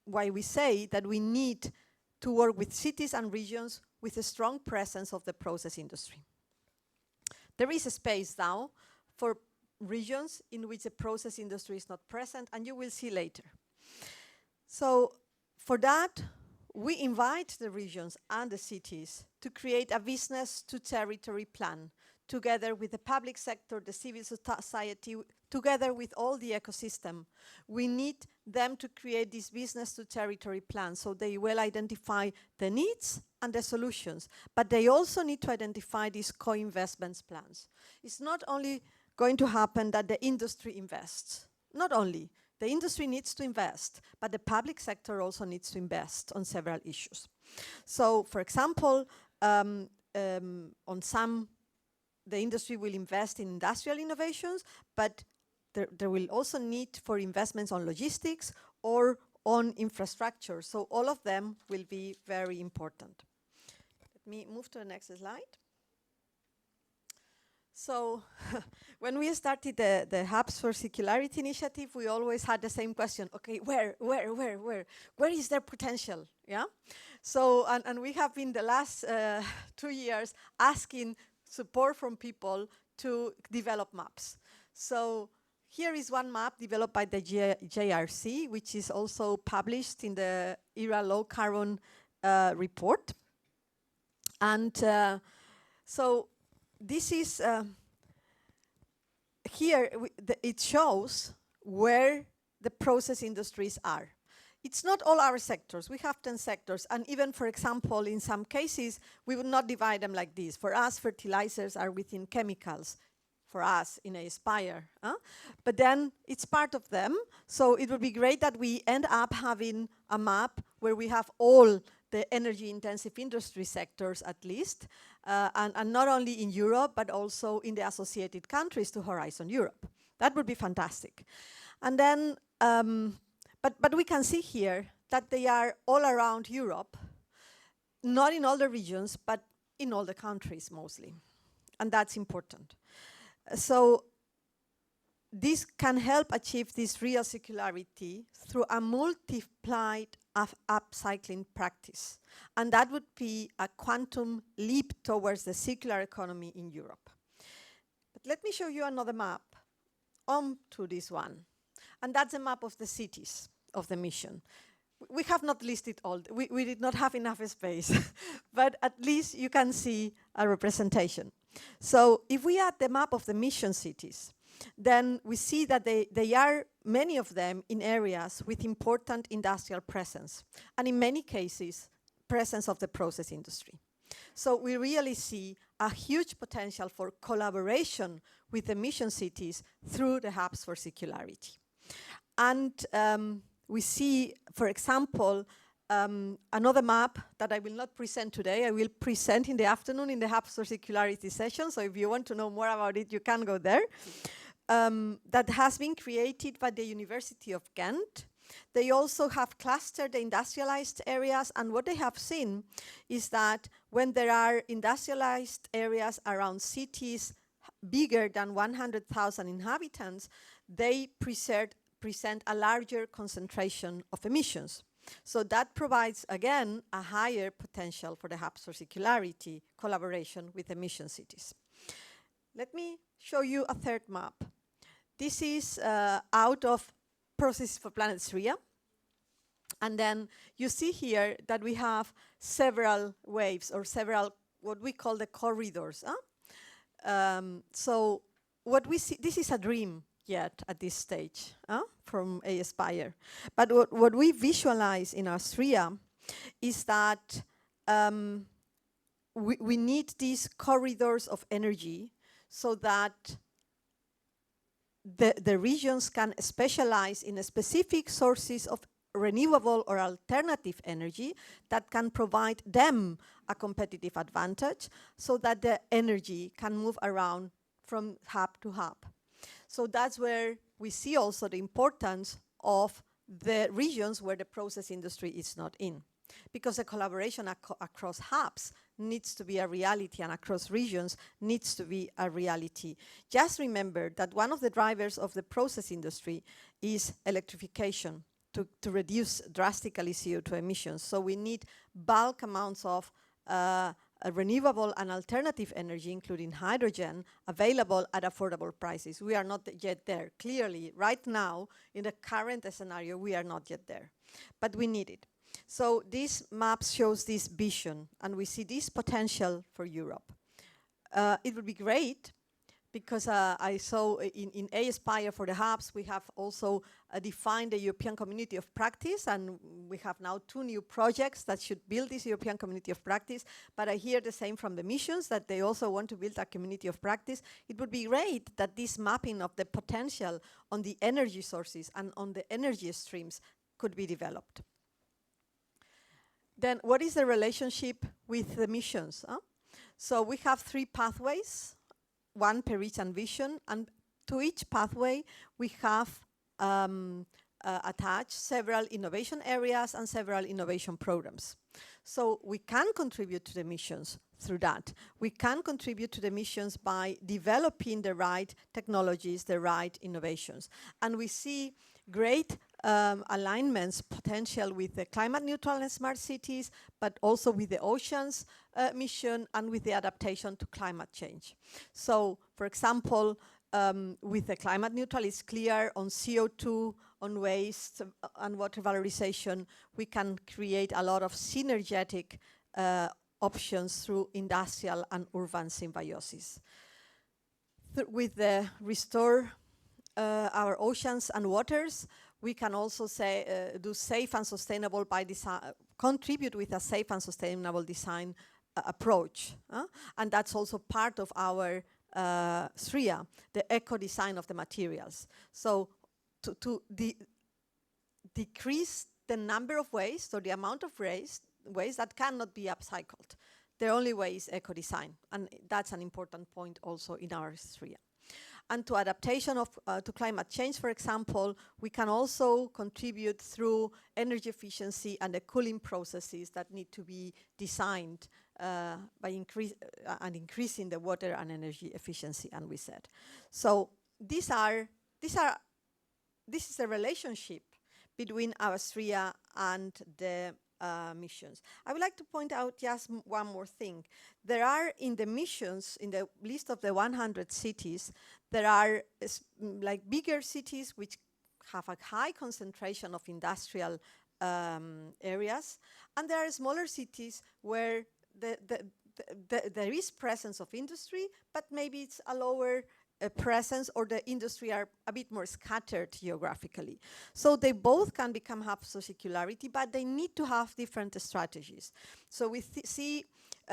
why we say that we need to work with cities and regions with a strong presence of the process industry. There is a space now for regions in which the process industry is not present, and you will see later. So for that, we invite the regions and the cities to create a business to territory plan, together with the public sector, the civil society, together with all the ecosystem. We need them to create this business to territory plan so they will identify the needs and the solutions, but they also need to identify these co-investments plans. It's not only going to happen that the industry invests, not only. The industry needs to invest, but the public sector also needs to invest on several issues. So, for example, on some, the industry will invest in industrial innovations, but there will also need for investments on logistics or on infrastructure. So all of them will be very important. Let me move to the next slide. So when we started the Hubs for Circularity initiative, we always had the same question. Okay, where is their potential? Yeah. So and we have been the last 2 years asking support from people to develop maps. So here is one map developed by the JRC, which is also published in the ERA Low Carbon report. And so this is, here it shows where the process industries are. It's not all our sectors. We have 10 sectors. And even, for example, in some cases, we would not divide them like this. For us, fertilizers are within chemicals. For us, in Aspire. But then it's part of them. So it would be great that we end up having a map where we have all the energy-intensive industry sectors, at least, and not only in Europe, but also in the associated countries to Horizon Europe. That would be fantastic. And then, but we can see here that they are all around Europe, not in all the regions, but in all the countries mostly. And that's important. So this can help achieve this real circularity through a multiplied upcycling practice. And that would be a quantum leap towards the circular economy in Europe. But let me show you another map onto this one. And that's a map of the cities of the mission. We have not listed all. We did not have enough space. But at least you can see a representation. So if we add the map of the mission cities, then we see that they are, many of them, in areas with important industrial presence, and in many cases, presence of the process industry. So we really see a huge potential for collaboration with the mission cities through the Hubs for Circularity. And we see, for example, another map that I will not present today. I will present in the afternoon in the Hubs for Circularity session. So if you want to know more about it, you can go there. That has been created by the University of Ghent. They also have clustered the industrialized areas, and what they have seen is that when there are industrialized areas around cities bigger than 100,000 inhabitants, they present a larger concentration of emissions. So that provides, again, a higher potential for the Hubs for Circularity collaboration with emission cities. Let me show you a third map. This is out of Processes for Planet SRIA. And then you see here that we have several waves, or several, what we call the corridors. So what we see, this is a dream yet at this stage from Aspire. But what we visualize in our SRIA is that we need these corridors of energy so that the regions can specialize in specific sources of renewable or alternative energy that can provide them a competitive advantage so that the energy can move around from hub to hub. So that's where we see also the importance of the regions where the process industry is not in. Because the collaboration across hubs needs to be a reality, and across regions needs to be a reality. Just remember that one of the drivers of the process industry is electrification to reduce drastically CO2 emissions. So we need bulk amounts of renewable and alternative energy, including hydrogen, available at affordable prices. We are not yet there. Clearly, right now, in the current scenario, we are not yet there. But we need it. So this map shows this vision, and we see this potential for Europe. It would be great, because I saw in Aspire for the hubs, we have also defined the European Community of Practice, and we have now 2 new projects that should build this European Community of Practice. But I hear the same from the missions, that they also want to build a community of practice. It would be great that this mapping of the potential on the energy sources and on the energy streams could be developed. Then what is the relationship with the missions? So we have 3 pathways, 1 per each vision, and to each pathway we have attached several innovation areas and several innovation programs. So we can contribute to the missions through that. We can contribute to the missions by developing the right technologies, the right innovations. And we see great alignments, potential with the climate neutral and smart cities, but also with the oceans mission and with the adaptation to climate change. So, for example, with the climate neutral, it's clear on CO2, on waste and water valorization, we can create a lot of synergetic options through industrial and urban symbiosis. With the restore our oceans and waters, we can also say do safe and sustainable by design, contribute with a safe and sustainable design approach, and that's also part of our SRIA, the eco design of the materials. So to decrease the number of waste or the amount of waste that cannot be upcycled. The only way is eco design, and that's an important point also in our SRIA. And to adaptation of to climate change, for example, we can also contribute through energy efficiency and the cooling processes that need to be designed by increasing the water and energy efficiency, and we said. So this is the relationship between our SRIA and the missions. I would like to point out just one more thing. There are in the missions, in the list of the 100 cities, there are like bigger cities which have a high concentration of industrial areas, and there are smaller cities where there is presence of industry, but maybe it's a lower presence, or the industry are a bit more scattered geographically. So they both can become hubs of circularity, but they need to have different strategies. So we see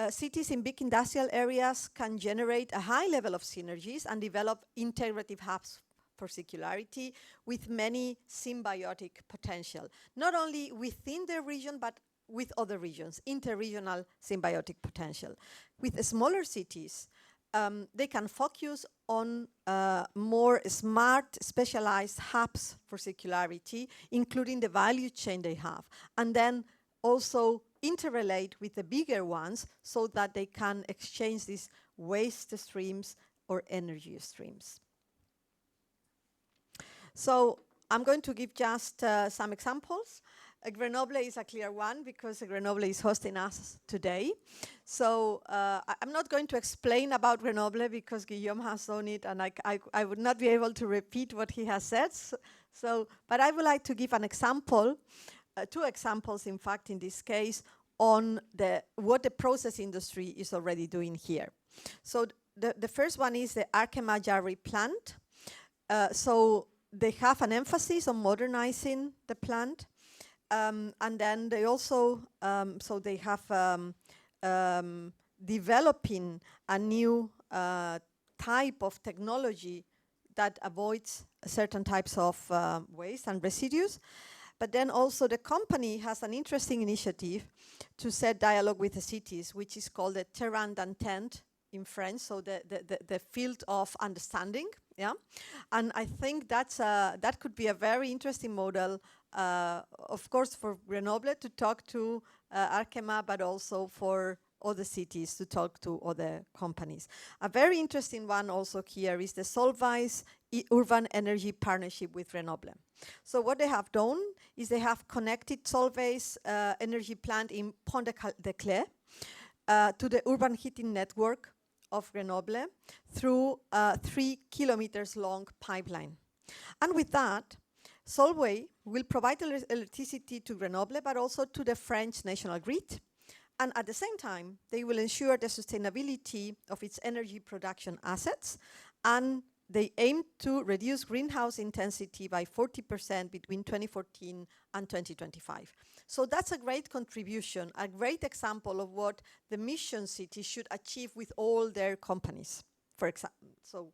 cities in big industrial areas can generate a high level of synergies and develop integrative hubs for circularity with many symbiotic potential, not only within the region, but with other regions, interregional symbiotic potential. With smaller cities, they can focus on more smart, specialized hubs for circularity, including the value chain they have, and then also interrelate with the bigger ones so that they can exchange these waste streams or energy streams. So I'm going to give just some examples. Grenoble is a clear one because Grenoble is hosting us today. So I'm not going to explain about Grenoble because Guillaume has done it, and I would not be able to repeat what he has said. But I would like to give an example, 2 examples in fact in this case, on what the process industry is already doing here. So the first one is the Arkema plant. So they have an emphasis on modernizing the plant. And then they also, so they have developing a new type of technology that avoids certain types of waste and residues. But then also the company has an interesting initiative to set dialogue with the cities, which is called the terrain d'entente in French, so the field of understanding Yeah, and I think that could be a very interesting model, of course, for Grenoble to talk to Arkema, but also for other cities to talk to other companies. A very interesting one also here is the Solvay's Urban Energy Partnership with Grenoble. So what they have done is they have connected Solvay's energy plant in Pont-de-Claix to the urban heating network of Grenoble through a 3 kilometers long pipeline. And with that, Solvay will provide electricity to Grenoble, but also to the French national grid. And at the same time, they will ensure the sustainability of its energy production assets, and they aim to reduce greenhouse intensity by 40% between 2014 and 2025. So that's a great contribution, a great example of what the mission city should achieve with all their companies, for example. So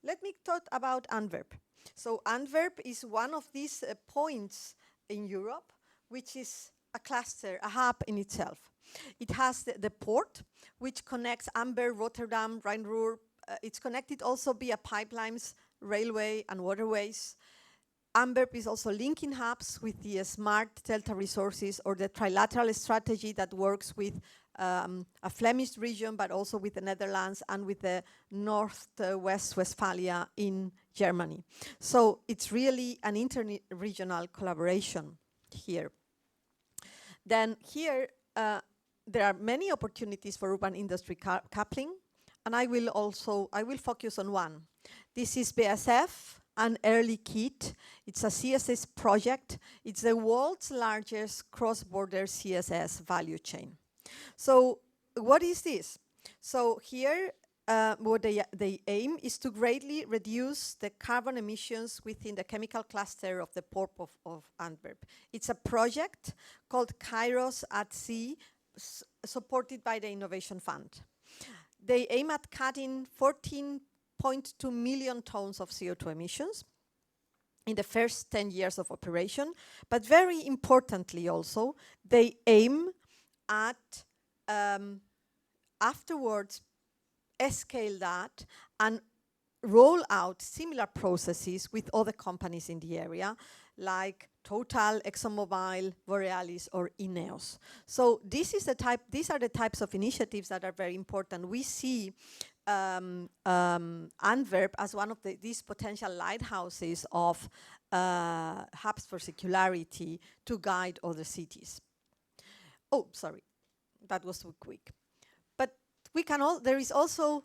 let me talk about Antwerp. So Antwerp is one of these points in Europe, which is a cluster, a hub in itself. It has the port, which connects Antwerp, Rotterdam, Rhine-Ruhr. It's connected also via pipelines, railway, and waterways. Antwerp is also linking hubs with the smart delta resources, or the trilateral strategy that works with a Flemish region, but also with the Netherlands and with the North-West Westphalia in Germany. So it's really an inter-regional collaboration here. Then here, there are many opportunities for urban industry coupling, and I will focus on one. This is BASF and Air Liquide. It's a CSS project. It's the world's largest cross-border CSS value chain. So what is this? So here, what they aim is to greatly reduce the carbon emissions within the chemical cluster of the port of Antwerp. It's a project called Kairos at Sea, supported by the Innovation Fund. They aim at cutting 14.2 million tons of CO2 emissions in the first 10 years of operation, but very importantly also, they aim at afterwards scale that and roll out similar processes with other companies in the area, like Total, ExxonMobil, Borealis, or Ineos. So these are the types of initiatives that are very important. We see Antwerp as one of these potential lighthouses of hubs for circularity to guide other cities. Oh, sorry, that was too quick. But there is also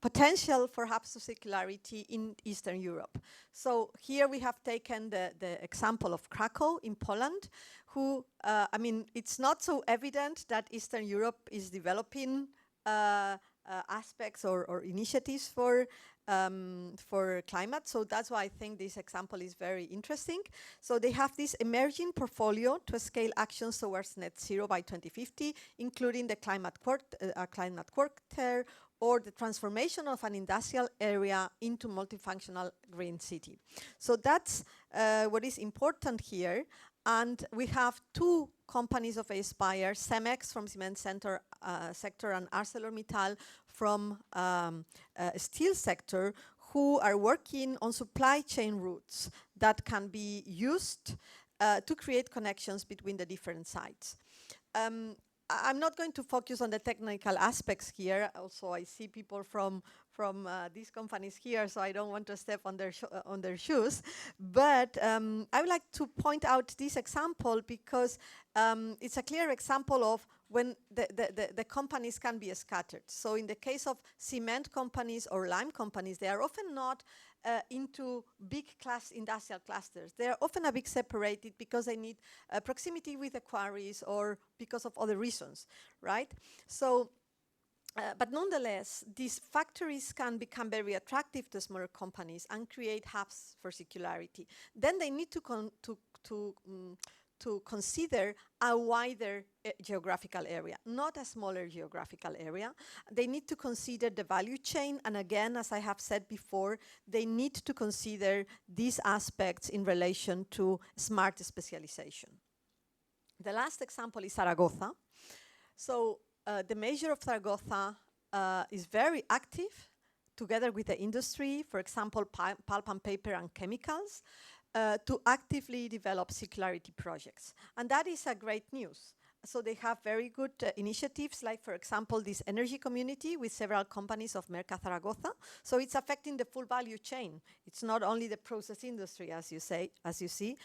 potential for hubs of circularity in Eastern Europe. So here we have taken the example of Krakow in Poland, who, I mean, it's not so evident that Eastern Europe is developing aspects or initiatives for climate. So that's why I think this example is very interesting. So they have this emerging portfolio to scale actions towards net zero by 2050, including the climate quarter, or the transformation of an industrial area into multifunctional green city. So that's what is important here. And we have two companies of Aspire, Cemex from cement sector and ArcelorMittal from steel sector, who are working on supply chain routes that can be used to create connections between the different sites. I'm not going to focus on the technical aspects here. Also, I see people from these companies here, so I don't want to step on their shoes. But I would like to point out this example because it's a clear example of when the companies can be scattered. So in the case of cement companies or lime companies, they are often not into big industrial clusters. They are often a bit separated because they need proximity with the quarries or because of other reasons, right? So, but nonetheless, these factories can become very attractive to smaller companies and create hubs for circularity. Then they need to consider a wider geographical area, not a smaller geographical area. They need to consider the value chain, and again, as I have said before, they need to consider these aspects in relation to smart specialization. The last example is Zaragoza. So the mayor of Zaragoza is very active together with the industry, for example, pulp and paper and chemicals, to actively develop circularity projects. And that is a great news. So they have very good initiatives, like, for example, this energy community with several companies of Merca Zaragoza. So it's affecting the full value chain. It's not only the process industry, as you see,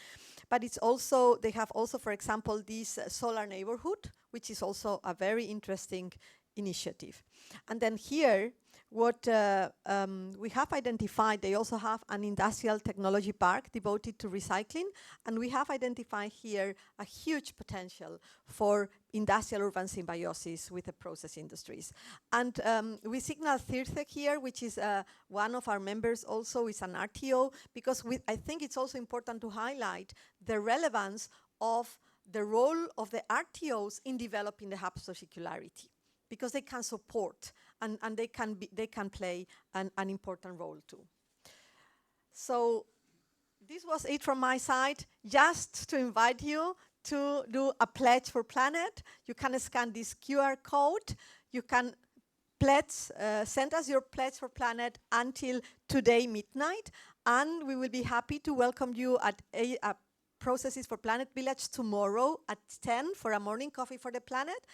but it's also, they have also, for example, this solar neighborhood, which is also a very interesting initiative. And then here, what we have identified, they also have an industrial technology park devoted to recycling, and we have identified here a huge potential for industrial urban symbiosis with the process industries. And we signal Circe here, which is one of our members also, is an RTO, because I think it's also important to highlight the relevance of the role of the RTOs in developing the hubs of circularity, because they can support and they can play an important role too. So this was it from my side, just to invite you to do a pledge for planet. You can scan this QR code. You can send us your pledge for planet until today midnight, and we will be happy to welcome you at a Processes for Planet Village tomorrow at 10 for a morning coffee for the planet.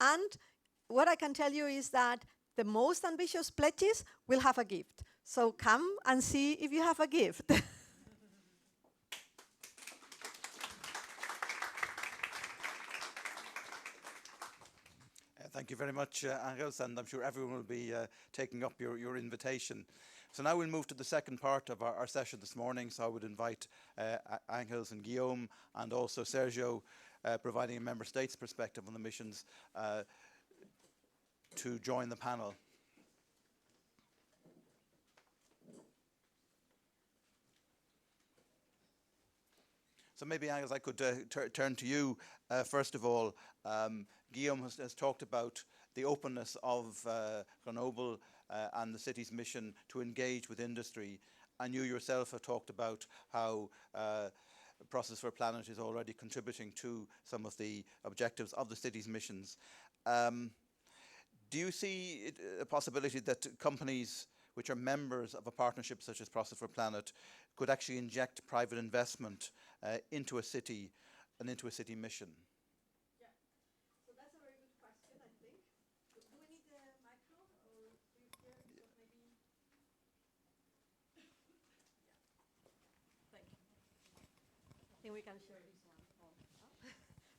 And what I can tell you is that the most ambitious pledges will have a gift. So come and see if you have a gift. Thank you very much, Angels, and I'm sure everyone will be taking up your invitation. So now we'll move to the second part of our session this morning. So I would invite Angels and Guillaume, and also Sergio, providing a member state's perspective on the missions, to join the panel. So maybe, Angels, I could turn to you. First of all, Guillaume has talked about the openness of Grenoble and the city's mission to engage with industry. And you yourself have talked about how Process for Planet is already contributing to some of the objectives of the city's missions. Do you see a possibility that companies which are members of a partnership such as Process for Planet could actually inject private investment into a city and into a city mission? Yeah, so that's a very good question, I think. Do we need the micro, or do you hear? So maybe. Yeah. Thank you. I think we can share this one.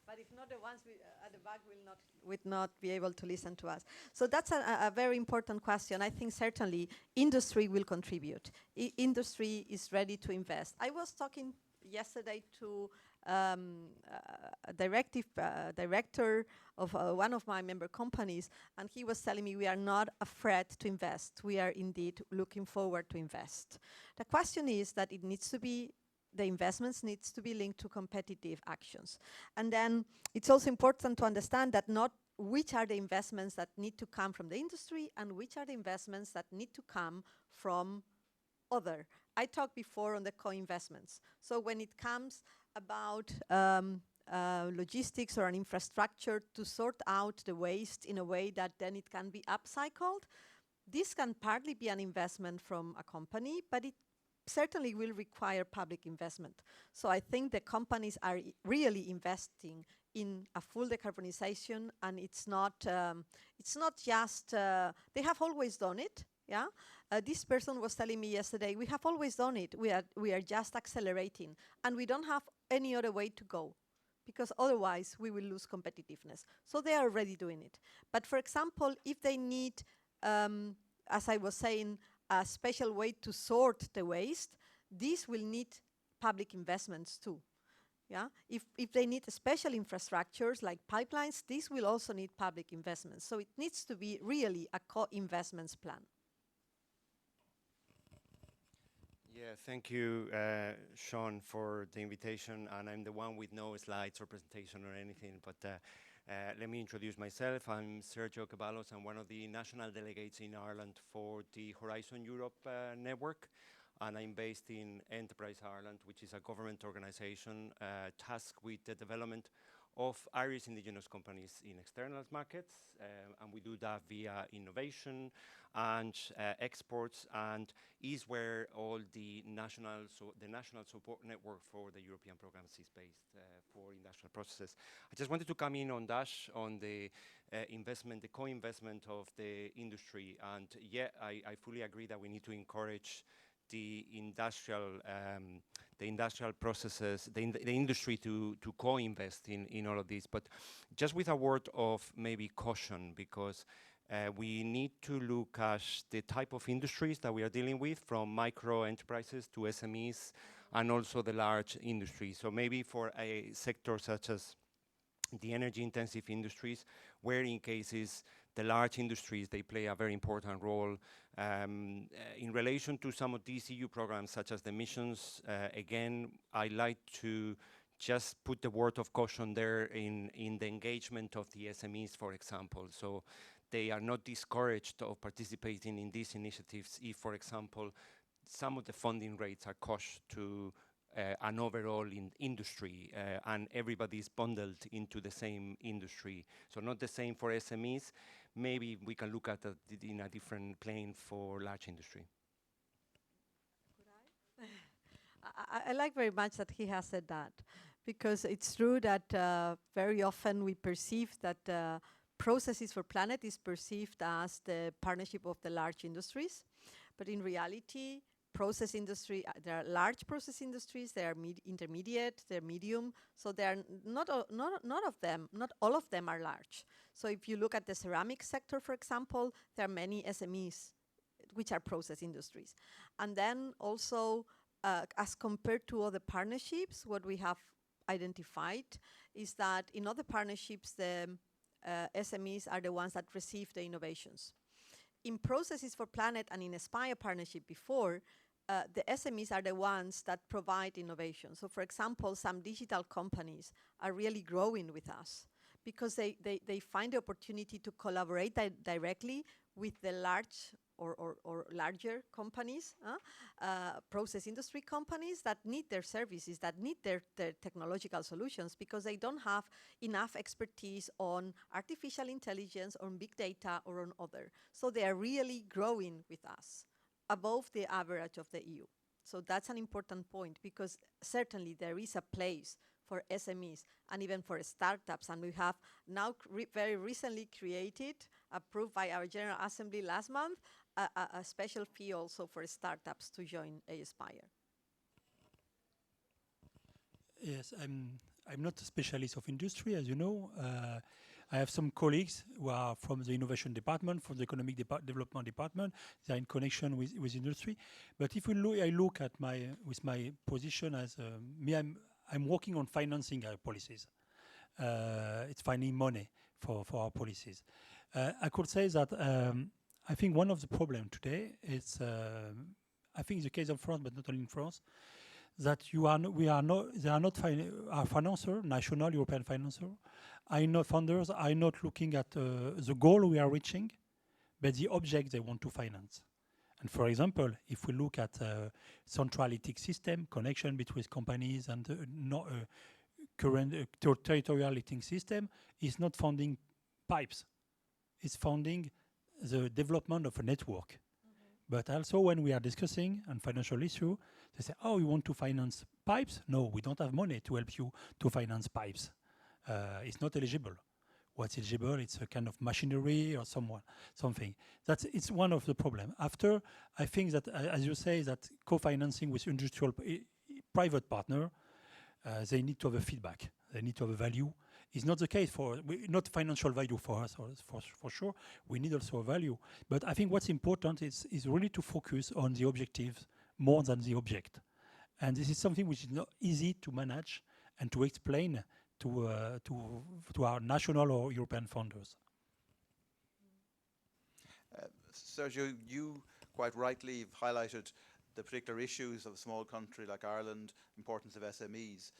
But if not, the ones at the back would not be able to listen to us. So that's a very important question. I think certainly industry will contribute. Industry is ready to invest. I was talking yesterday to a director of one of my member companies, and he was telling me we are not afraid to invest. We are indeed looking forward to invest. The question is that it needs to be the investments needs to be linked to competitive actions. And then it's also important to understand that not which are the investments that need to come from the industry and which are the investments that need to come from other. I talked before on the co-investments. So when it comes about logistics or an infrastructure to sort out the waste in a way that then it can be upcycled, this can partly be an investment from a company, but it certainly will require public investment. So I think the companies are really investing in a full decarbonization, and it's not just, they have always done it, yeah? This person was telling me yesterday, we have always done it, we are just accelerating, and we don't have any other way to go, because otherwise we will lose competitiveness. So they are already doing it. But for example, if they need, as I was saying, a special way to sort the waste, this will need public investments too. Yeah, if they need special infrastructures like pipelines, this will also need public investments. So it needs to be really a co-investments plan. Yeah, thank you, Sean, for the invitation. And I'm the one with no slides or presentation or anything, but let me introduce myself. I'm Sergio Caballos. I'm one of the national delegates in Ireland for the Horizon Europe network. And I'm based in Enterprise Ireland, which is a government organization tasked with the development of Irish indigenous companies in external markets, and we do that via innovation and exports, and is where all the national support network for the European programs is based for industrial processes. I just wanted to come in on that, on the investment, the co-investment of the industry, and yeah, I fully agree that we need to encourage the industrial processes, the industry to co-invest in all of this, but just with a word of maybe caution, because we need to look at the type of industries that we are dealing with, from micro enterprises to SMEs, and also the large industries. So maybe for a sector such as the energy intensive industries, where in cases the large industries, they play a very important role. In relation to some of these EU programs, such as the missions, again, I like to just put the word of caution there in the engagement of the SMEs, for example. So they are not discouraged of participating in these initiatives if, for example, some of the funding rates are cost to an overall industry, and everybody's bundled into the same industry. So not the same for SMEs. Maybe we can look at it in a different plane for large industry. Could I like very much that he has said that, because it's true that very often we perceive that processes for planet is perceived as the partnership of the large industries, but in reality, process industry, there are large process industries, there are intermediate, they're medium, so they are not all of them are large. So if you look at the ceramic sector, for example, there are many SMEs which are process industries. And then also, as compared to other partnerships, what we have identified is that in other partnerships, the SMEs are the ones that receive the innovations. In Processes for Planet and in Aspire partnership before, the SMEs are the ones that provide innovation. So for example, some digital companies are really growing with us because they find the opportunity to collaborate directly with the large or larger companies, process industry companies that need their services, that need their technological solutions, because they don't have enough expertise on artificial intelligence, on big data, or on other. So they are really growing with us above the average of the EU. So that's an important point, because certainly there is a place for SMEs and even for startups. And we have now very recently created, approved by our General Assembly last month, a special fee also for startups to join Aspire. Yes, I'm not a specialist of industry, as you know. I have some colleagues who are from the innovation department, from the economic development department. They are in connection with industry. But if I look at with my position as me, I'm working on financing our policies. It's finding money for our policies. I could say that I think one of the problems today is, I think it's the case of France, but not only in France, that our financier, national European financier, funders are not looking at the goal we are reaching, but the object they want to finance. And for example, if we look at central heating system, connection between companies and current territorial heating system, is not funding pipes. It's funding the development of a network. But also when we are discussing on financial issue, they say, oh, you want to finance pipes? No, we don't have money to help you to finance pipes. It's not eligible. What's eligible, it's a kind of machinery or something. It's one of the problems. After, I think that, as you say, that co-financing with industrial private partner, they need to have a feedback. They need to have a value. It's not the case not financial value for us, for sure. We need also a value. But I think what's important is really to focus on the objectives more than the object. And this is something which is not easy to manage and to explain to our national or European funders. Sergio, you quite rightly have highlighted the particular issues of a small country like Ireland, importance of SMEs.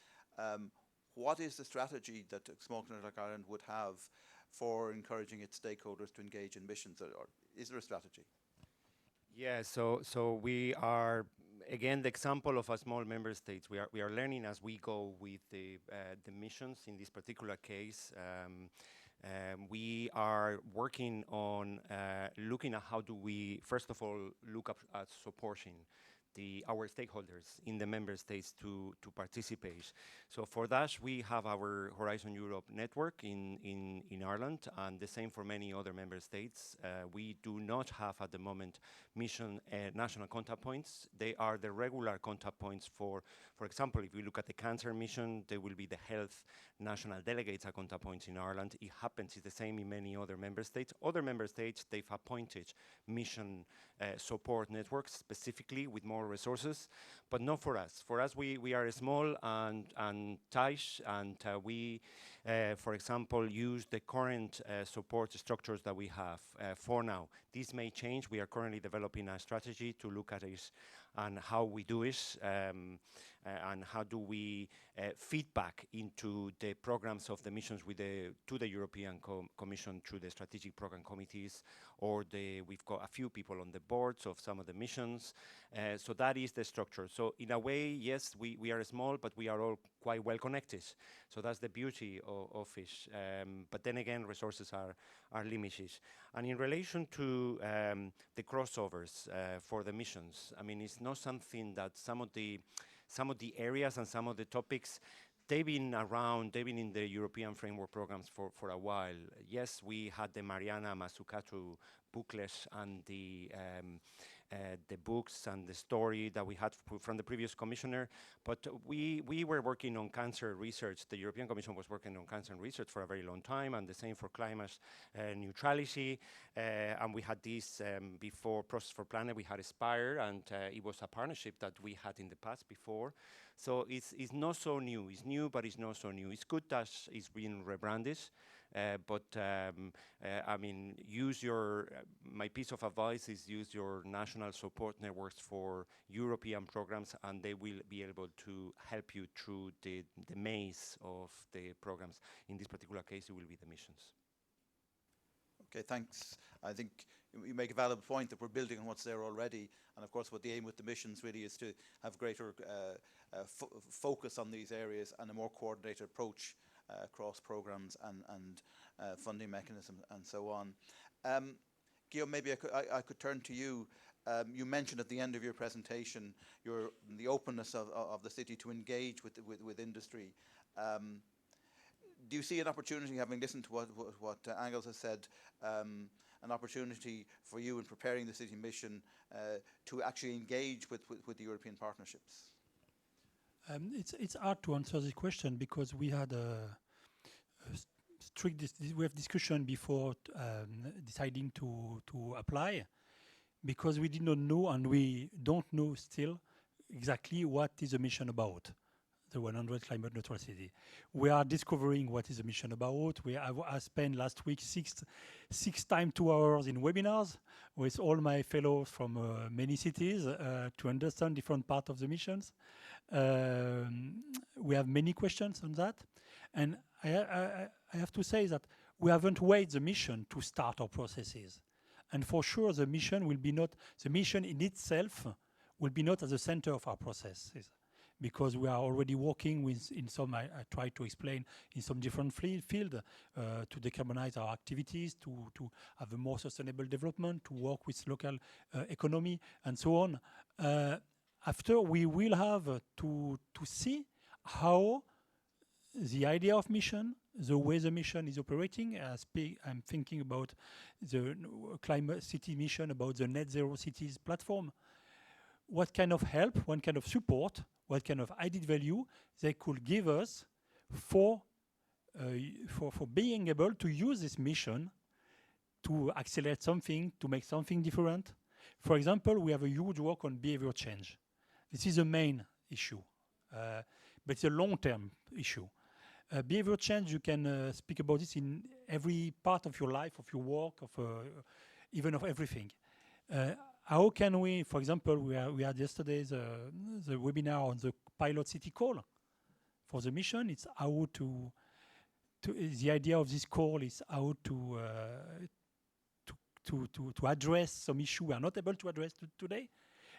What is the strategy that a small country like Ireland would have for encouraging its stakeholders to engage in missions? Or is there a strategy? Yeah, so we are again, the example of a small member states, we are learning as we go with the missions. In this particular case, we are working on looking at how do we, first of all, look up at supporting our stakeholders in the member states to participate. So for that, we have our Horizon Europe network in Ireland, and the same for many other member states. We do not have at the moment mission national contact points. They are the regular contact points for example, if we look at the cancer mission, there will be the health national delegates at contact points in Ireland. It happens, it's the same in many other member states. Other member states, they've appointed mission support networks specifically with more resources, but not for us. For us, we are small and tight, and we, for example, use the current support structures that we have for now. This may change. We are currently developing a strategy to look at it and how we do it, and how do we feedback into the programs of the missions to the European Commission through the strategic program committees, or we've got a few people on the boards of some of the missions. So that is the structure. So in a way, yes, we are small, but we are all quite well connected. So that's the beauty of it. But then again, resources are limited. And in relation to the crossovers for the missions, I mean, it's not something that some of the areas and some of the topics, they've been around, they've been in the European framework programs for a while. Yes, we had the Mariana Mazzucato booklet and the books and the story that we had from the previous commissioner, but we were working on cancer research. The European Commission was working on cancer research for a very long time, and the same for climate neutrality. And we had this before Process for Planet, we had Aspire, and it was a partnership that we had in the past before. So it's not so new. It's new, but it's not so new. It's good that it's being rebranded. But I mean, my piece of advice is use your national support networks for European programs, and they will be able to help you through the maze of the programs. In this particular case, it will be the missions. Okay, thanks. I think you make a valid point that we're building on what's there already, and of course what the aim with the missions really is to have greater focus on these areas and a more coordinated approach across programs and funding mechanisms and so on. Guillaume, maybe I could turn to you. You mentioned at the end of your presentation the openness of the city to engage with industry. Do you see an opportunity, having listened to what Angels has said, an opportunity for you in preparing the city mission to actually engage with the European partnerships? It's hard to answer this question because we had we have discussion before deciding to apply, because we did not know, and we don't know still exactly what is the mission about, the 100 climate neutral city. We are discovering what is the mission about. I spent last week six times 2 hours in webinars with all my fellows from many cities to understand different parts of the missions. We have many questions on that, and I have to say that we haven't waited the mission to start our processes, and for sure the mission in itself will be not at the center of our processes, because we are already working in some, I try to explain, in some different field to decarbonize our activities, to have a more sustainable development, to work with local economy and so on. After, we will have to see how the idea of mission, the way the mission is operating. I'm thinking about the climate city mission, about the net zero cities platform. What kind of help, what kind of support, what kind of added value they could give us for being able to use this mission to accelerate something, to make something different. For example, we have a huge work on behavior change. This is the main issue, but it's a long-term issue. Behavior change, you can speak about this in every part of your life, of your work, even of everything. How can we, for example, we had yesterday the webinar on the pilot city call for the mission. It's how the idea of this call is how to address some issue we are not able to address today.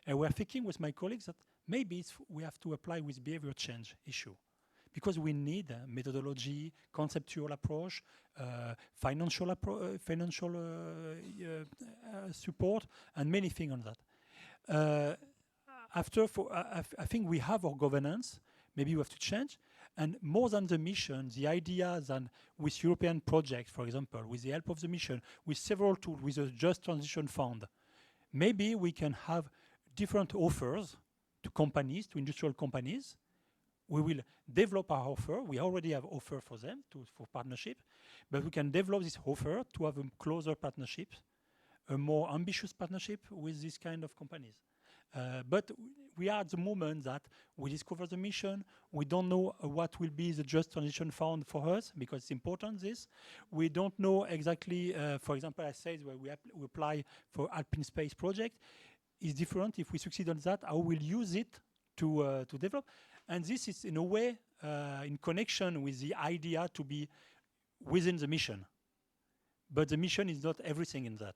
And we're thinking with my colleagues that maybe we have to apply with behavior change issue, because we need methodology, conceptual approach, financial support, and many things on that. I think we have our governance. Maybe we have to change. And more than the mission, the idea than with European projects, for example, with the help of the mission, with several tools, with a Just Transition Fund, maybe we can have different offers to companies, to industrial companies. We will develop our offer. We already have offer for them for partnership, but we can develop this offer to have a closer partnership, a more ambitious partnership with this kind of companies. But we are at the moment that we discover the mission. We don't know what will be the Just Transition Fund for us, because it's important, this. We don't know exactly, for example, I said where we apply for Alpine Space project. It's different if we succeed on that, how we'll use it to develop. And this is, in a way, in connection with the idea to be within the mission. But the mission is not everything in that.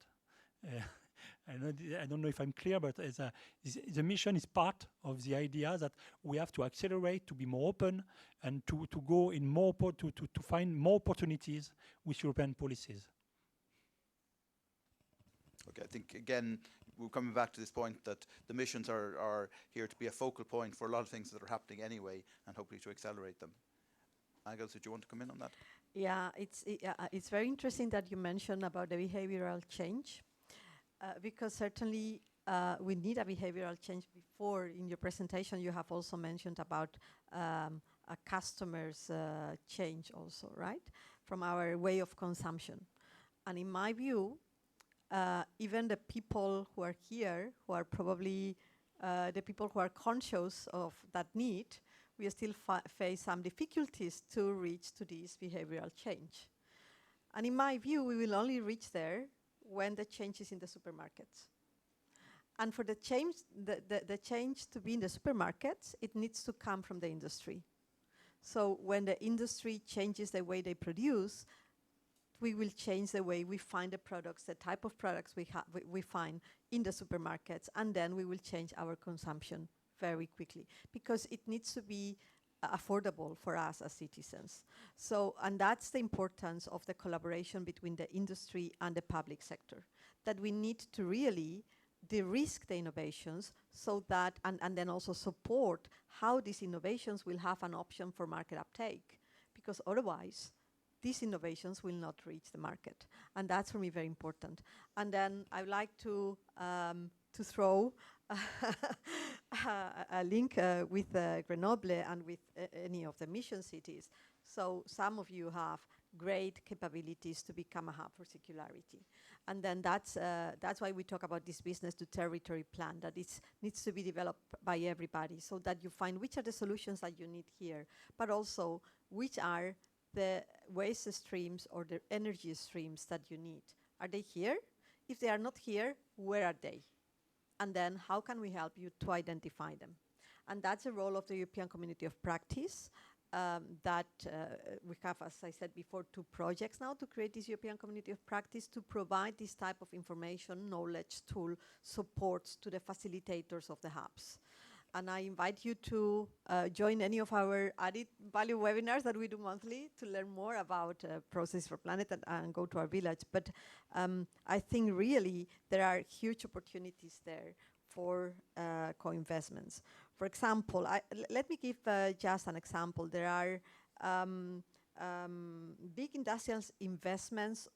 I don't know if I'm clear, but the mission is part of the idea that we have to accelerate, to be more open, and to go in more to find more opportunities with European policies. Okay, I think again we're coming back to this point that the missions are here to be a focal point for a lot of things that are happening anyway, and hopefully to accelerate them. Agils, did you want to come in on that? Yeah, it's very interesting that you mentioned about the behavioral change. Because certainly we need a behavioral change. Before, in your presentation, you have also mentioned about a customer's change also, right? From our way of consumption. And in my view, even the people who are here, who are probably the people who are conscious of that need, we still face some difficulties to reach to this behavioral change. And in my view, we will only reach there when the change is in the supermarkets. And for the change to be in the supermarkets, it needs to come from the industry. So when the industry changes the way they produce, we will change the way we find the products, the type of products we find in the supermarkets, and then we will change our consumption very quickly, because it needs to be affordable for us as citizens. So, and that's the importance of the collaboration between the industry and the public sector, that we need to really de-risk the innovations so that, and then also support how these innovations will have an option for market uptake, because otherwise these innovations will not reach the market. And that's for me very important. And then I would like to throw a link with Grenoble and with any of the mission cities. So some of you have great capabilities to become a hub for circularity. And then that's why we talk about this business to territory plan, that it needs to be developed by everybody, so that you find which are the solutions that you need here, but also which are the waste streams or the energy streams that you need. Are they here? If they are not here, where are they? And then how can we help you to identify them? And that's a role of the European Community of Practice, that we have, as I said before, 2 projects now to create this European Community of Practice to provide this type of information, knowledge, tool, supports to the facilitators of the hubs. And I invite you to join any of our added value webinars that we do monthly to learn more about Process for Planet and go to our village. But I think really there are huge opportunities there for co-investments. For example, let me give just an example. There are big industrial investments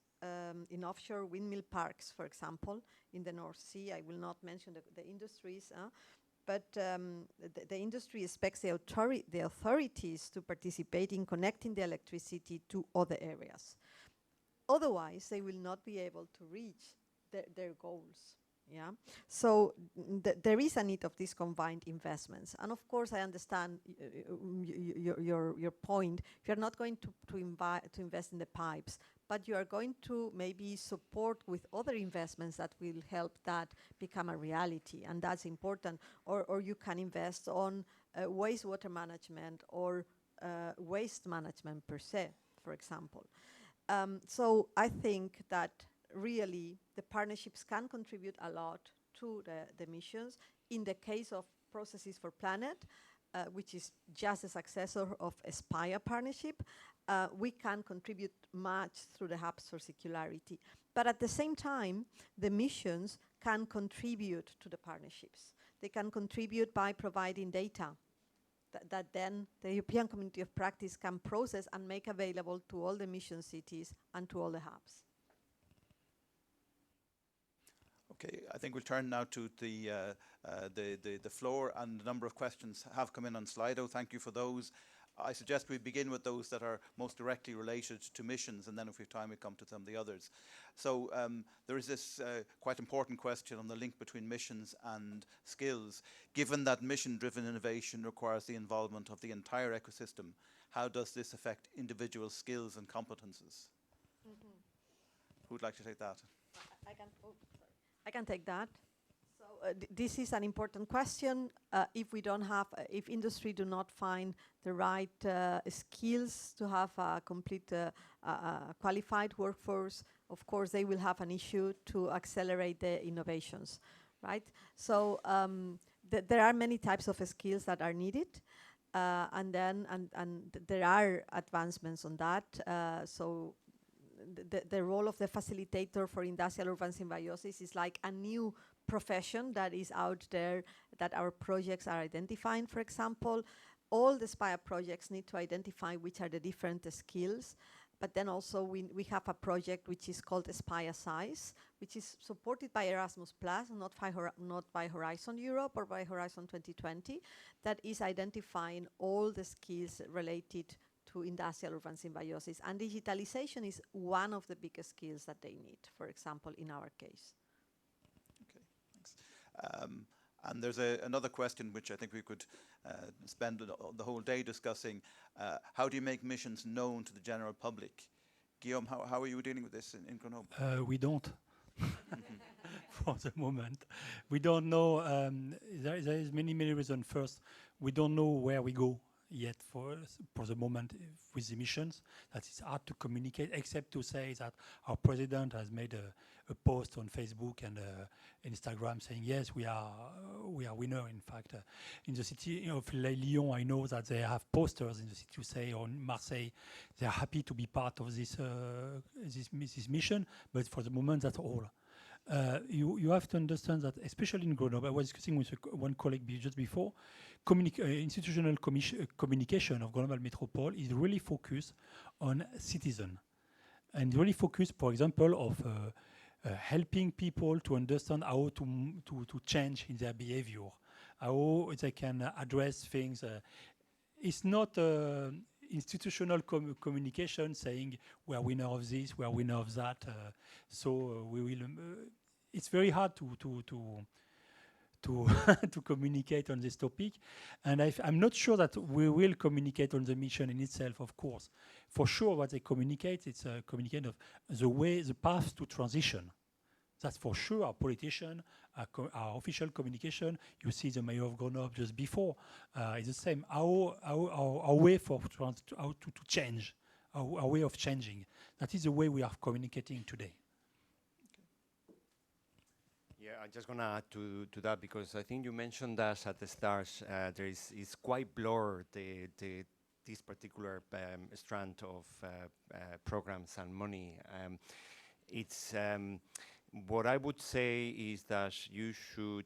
in offshore windmill parks, for example, in the North Sea. I will not mention the industries, but the industry expects the authorities to participate in connecting the electricity to other areas. Otherwise, they will not be able to reach their goals. Yeah. So there is a need of these combined investments. And of course, I understand your point. You're not going to invest in the pipes, but you are going to maybe support with other investments that will help that become a reality, and that's important. Or you can invest on wastewater management or waste management per se, for example. So I think that really the partnerships can contribute a lot to the missions in the case of Processes for Planet, which is just a successor of Aspire partnership, we can contribute much through the hubs for circularity. But at the same time, the missions can contribute to the partnerships. They can contribute by providing data that then the European Community of Practice can process and make available to all the mission cities and to all the hubs. Okay, I think we'll turn now to the floor, and a number of questions have come in on Slido. Thank you for those. I suggest we begin with those that are most directly related to missions, and then if we have time we come to some of the others. So there is this quite important question on the link between missions and skills. Given that mission-driven innovation requires the involvement of the entire ecosystem, how does this affect individual skills and competences? Mm-hmm. Who'd like to take that? I can take that. So this is an important question. If we don't have, if industry do not find the right skills to have a complete qualified workforce, of course they will have an issue to accelerate the innovations, right? So there are many types of skills that are needed. And there are advancements on that. So the role of the facilitator for industrial urban symbiosis is like a new profession that is out there that our projects are identifying. For example, all the SPIRE projects need to identify which are the different skills, but then also we have a project which is called Aspire Size, which is supported by Erasmus Plus, not by Horizon Europe or by Horizon 2020, that is identifying all the skills related to industrial urban symbiosis. And digitalization is one of the biggest skills that they need, for example, in our case. Okay, thanks. And there's another question which I think we could spend the whole day discussing. How do you make missions known to the general public? Guillaume, how are you dealing with this in Grenoble? We don't. For the moment. We don't know. There is many reasons. First, we don't know where we go yet for the moment with the missions. That it's hard to communicate, except to say that our president has made a post on Facebook and Instagram saying, yes, we are winner. In fact, in the city of Lyon, I know that they have posters in the city to say, on Marseille, they are happy to be part of this mission, but for the moment, that's all. You have to understand that, especially in Grenoble, I was discussing with one colleague just before, institutional communication of Grenoble Metropole is really focused on citizen, and really focused, for example, of helping people to understand how to change in their behavior, how they can address things. It's not institutional communication saying we are winner of this, we are winner of that. So we will. It's very hard to communicate on this topic, and I'm not sure that we will communicate on the mission in itself. Of course, for sure, what they communicate, it's a communication of the path to transition. That's for sure. Our politician, our official communication. You see the mayor of Grenoble just before. It's the same. Our way to change, our way of changing. That is the way we are communicating today. Yeah, I'm just going to add to that, because I think you mentioned that at the start, it's quite blurred, this particular strand of programs and money. What I would say is that you should,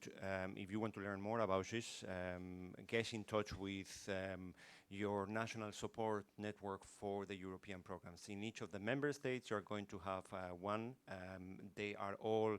if you want to learn more about this, get in touch with your national support network for the European programs. In each of the member states, you're going to have one. They are all,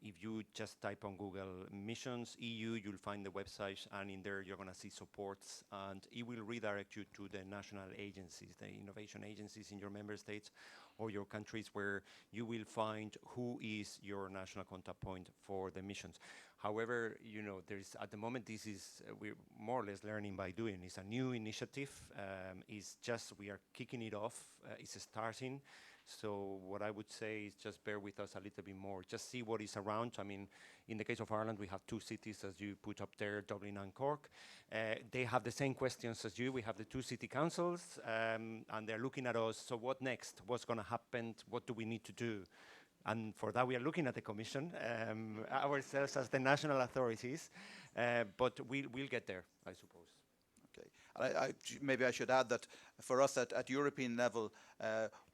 if you just type on Google Missions EU, you'll find the website, and in there you're going to see supports, and it will redirect you to the national agencies, the innovation agencies in your member states or your countries, where you will find who is your national contact point for the missions. However, you know, at the moment, this is we're more or less learning by doing. It's a new initiative. It's just we are kicking it off. It's starting. So what I would say is just bear with us a little bit more. Just see what is around. I mean, in the case of Ireland, we have two cities, as you put up there, Dublin and Cork. They have the same questions as you. We have the two city councils, and they're looking at us. So what next? What's going to happen? What do we need to do? And for that, we are looking at the Commission, ourselves as the national authorities, but we'll get there, I suppose. Okay. Maybe I should add that for us at European level,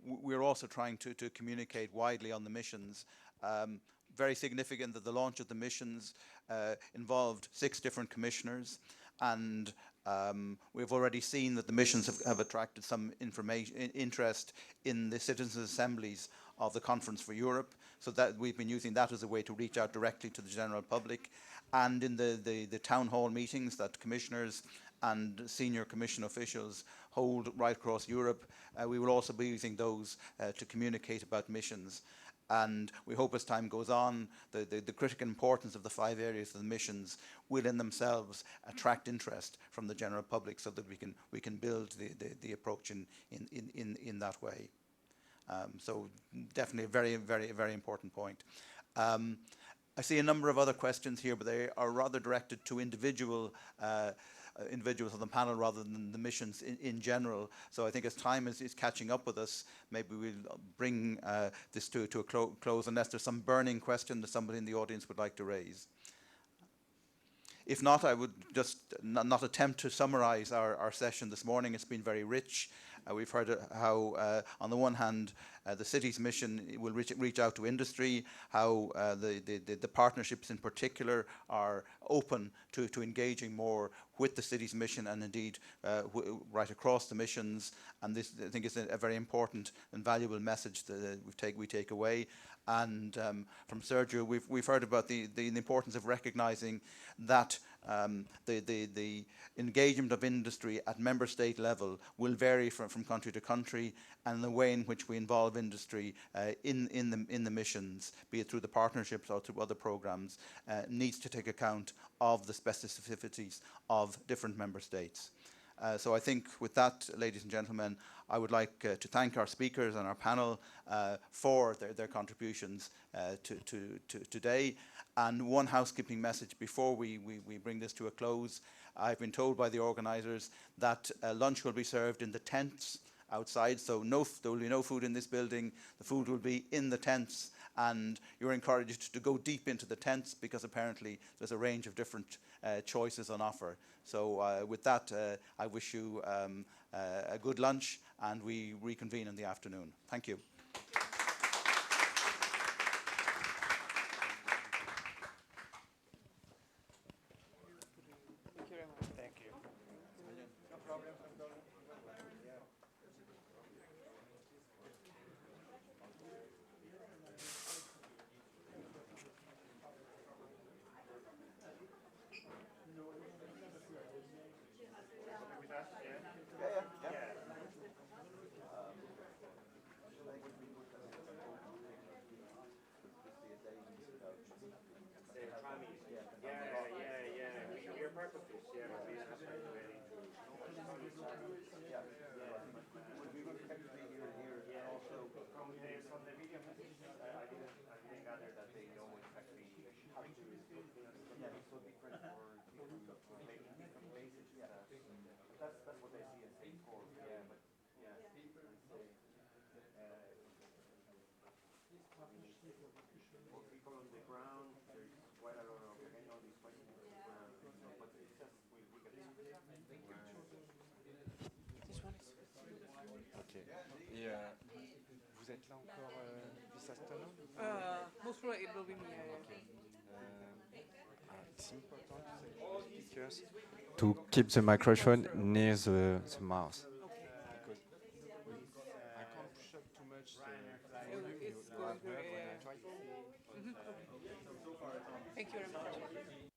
we're also trying to communicate widely on the missions. Very significant that the launch of the missions involved 6 different commissioners, and we've already seen that the missions have attracted some interest in the citizens' assemblies of the Conference for Europe, so that we've been using that as a way to reach out directly to the general public, and in the town hall meetings that commissioners and senior commission officials hold right across Europe. We will also be using those to communicate about missions. And we hope as time goes on, the critical importance of the 5 areas of the missions will in themselves attract interest from the general public, so that we can build the approach in that way. So definitely a very, very, very important point. I see a number of other questions here, but they are rather directed to individuals on the panel rather than the missions in general. So I think as time is catching up with us, maybe we'll bring this to a close, unless there's some burning question that somebody in the audience would like to raise. If not, I would just not attempt to summarize our session this morning. It's been very rich. We've heard how, on the one hand, the city's mission will reach out to industry, how the partnerships in particular are open to engaging more with the city's mission, and indeed right across the missions. And this, I think, is a very important and valuable message that we take away. And from Sergio, we've heard about the importance of recognizing that the engagement of industry at member state level will vary from country to country, and the way in which we involve industry in the missions, be it through the partnerships or through other programs, needs to take account of the specificities of different member states. So I think with that, ladies and gentlemen, I would like to thank our speakers and our panel for their contributions to today. And one housekeeping message before we bring this to a close. I've been told by the organisers that lunch will be served in the tents outside, so there will be no food in this building. The food will be in the tents, and you're encouraged to go deep into the tents, because apparently there's a range of different choices on offer. So with that, I wish you a good lunch, and we reconvene in the afternoon. Thank you. Et vous êtes là encore this afternoon? Most probably it will be me. It's important for the speakers to keep the microphone near the mouth. Because I can't push up too much the volume It's you going have through, heard when yeah. I try to say. Thank you very much.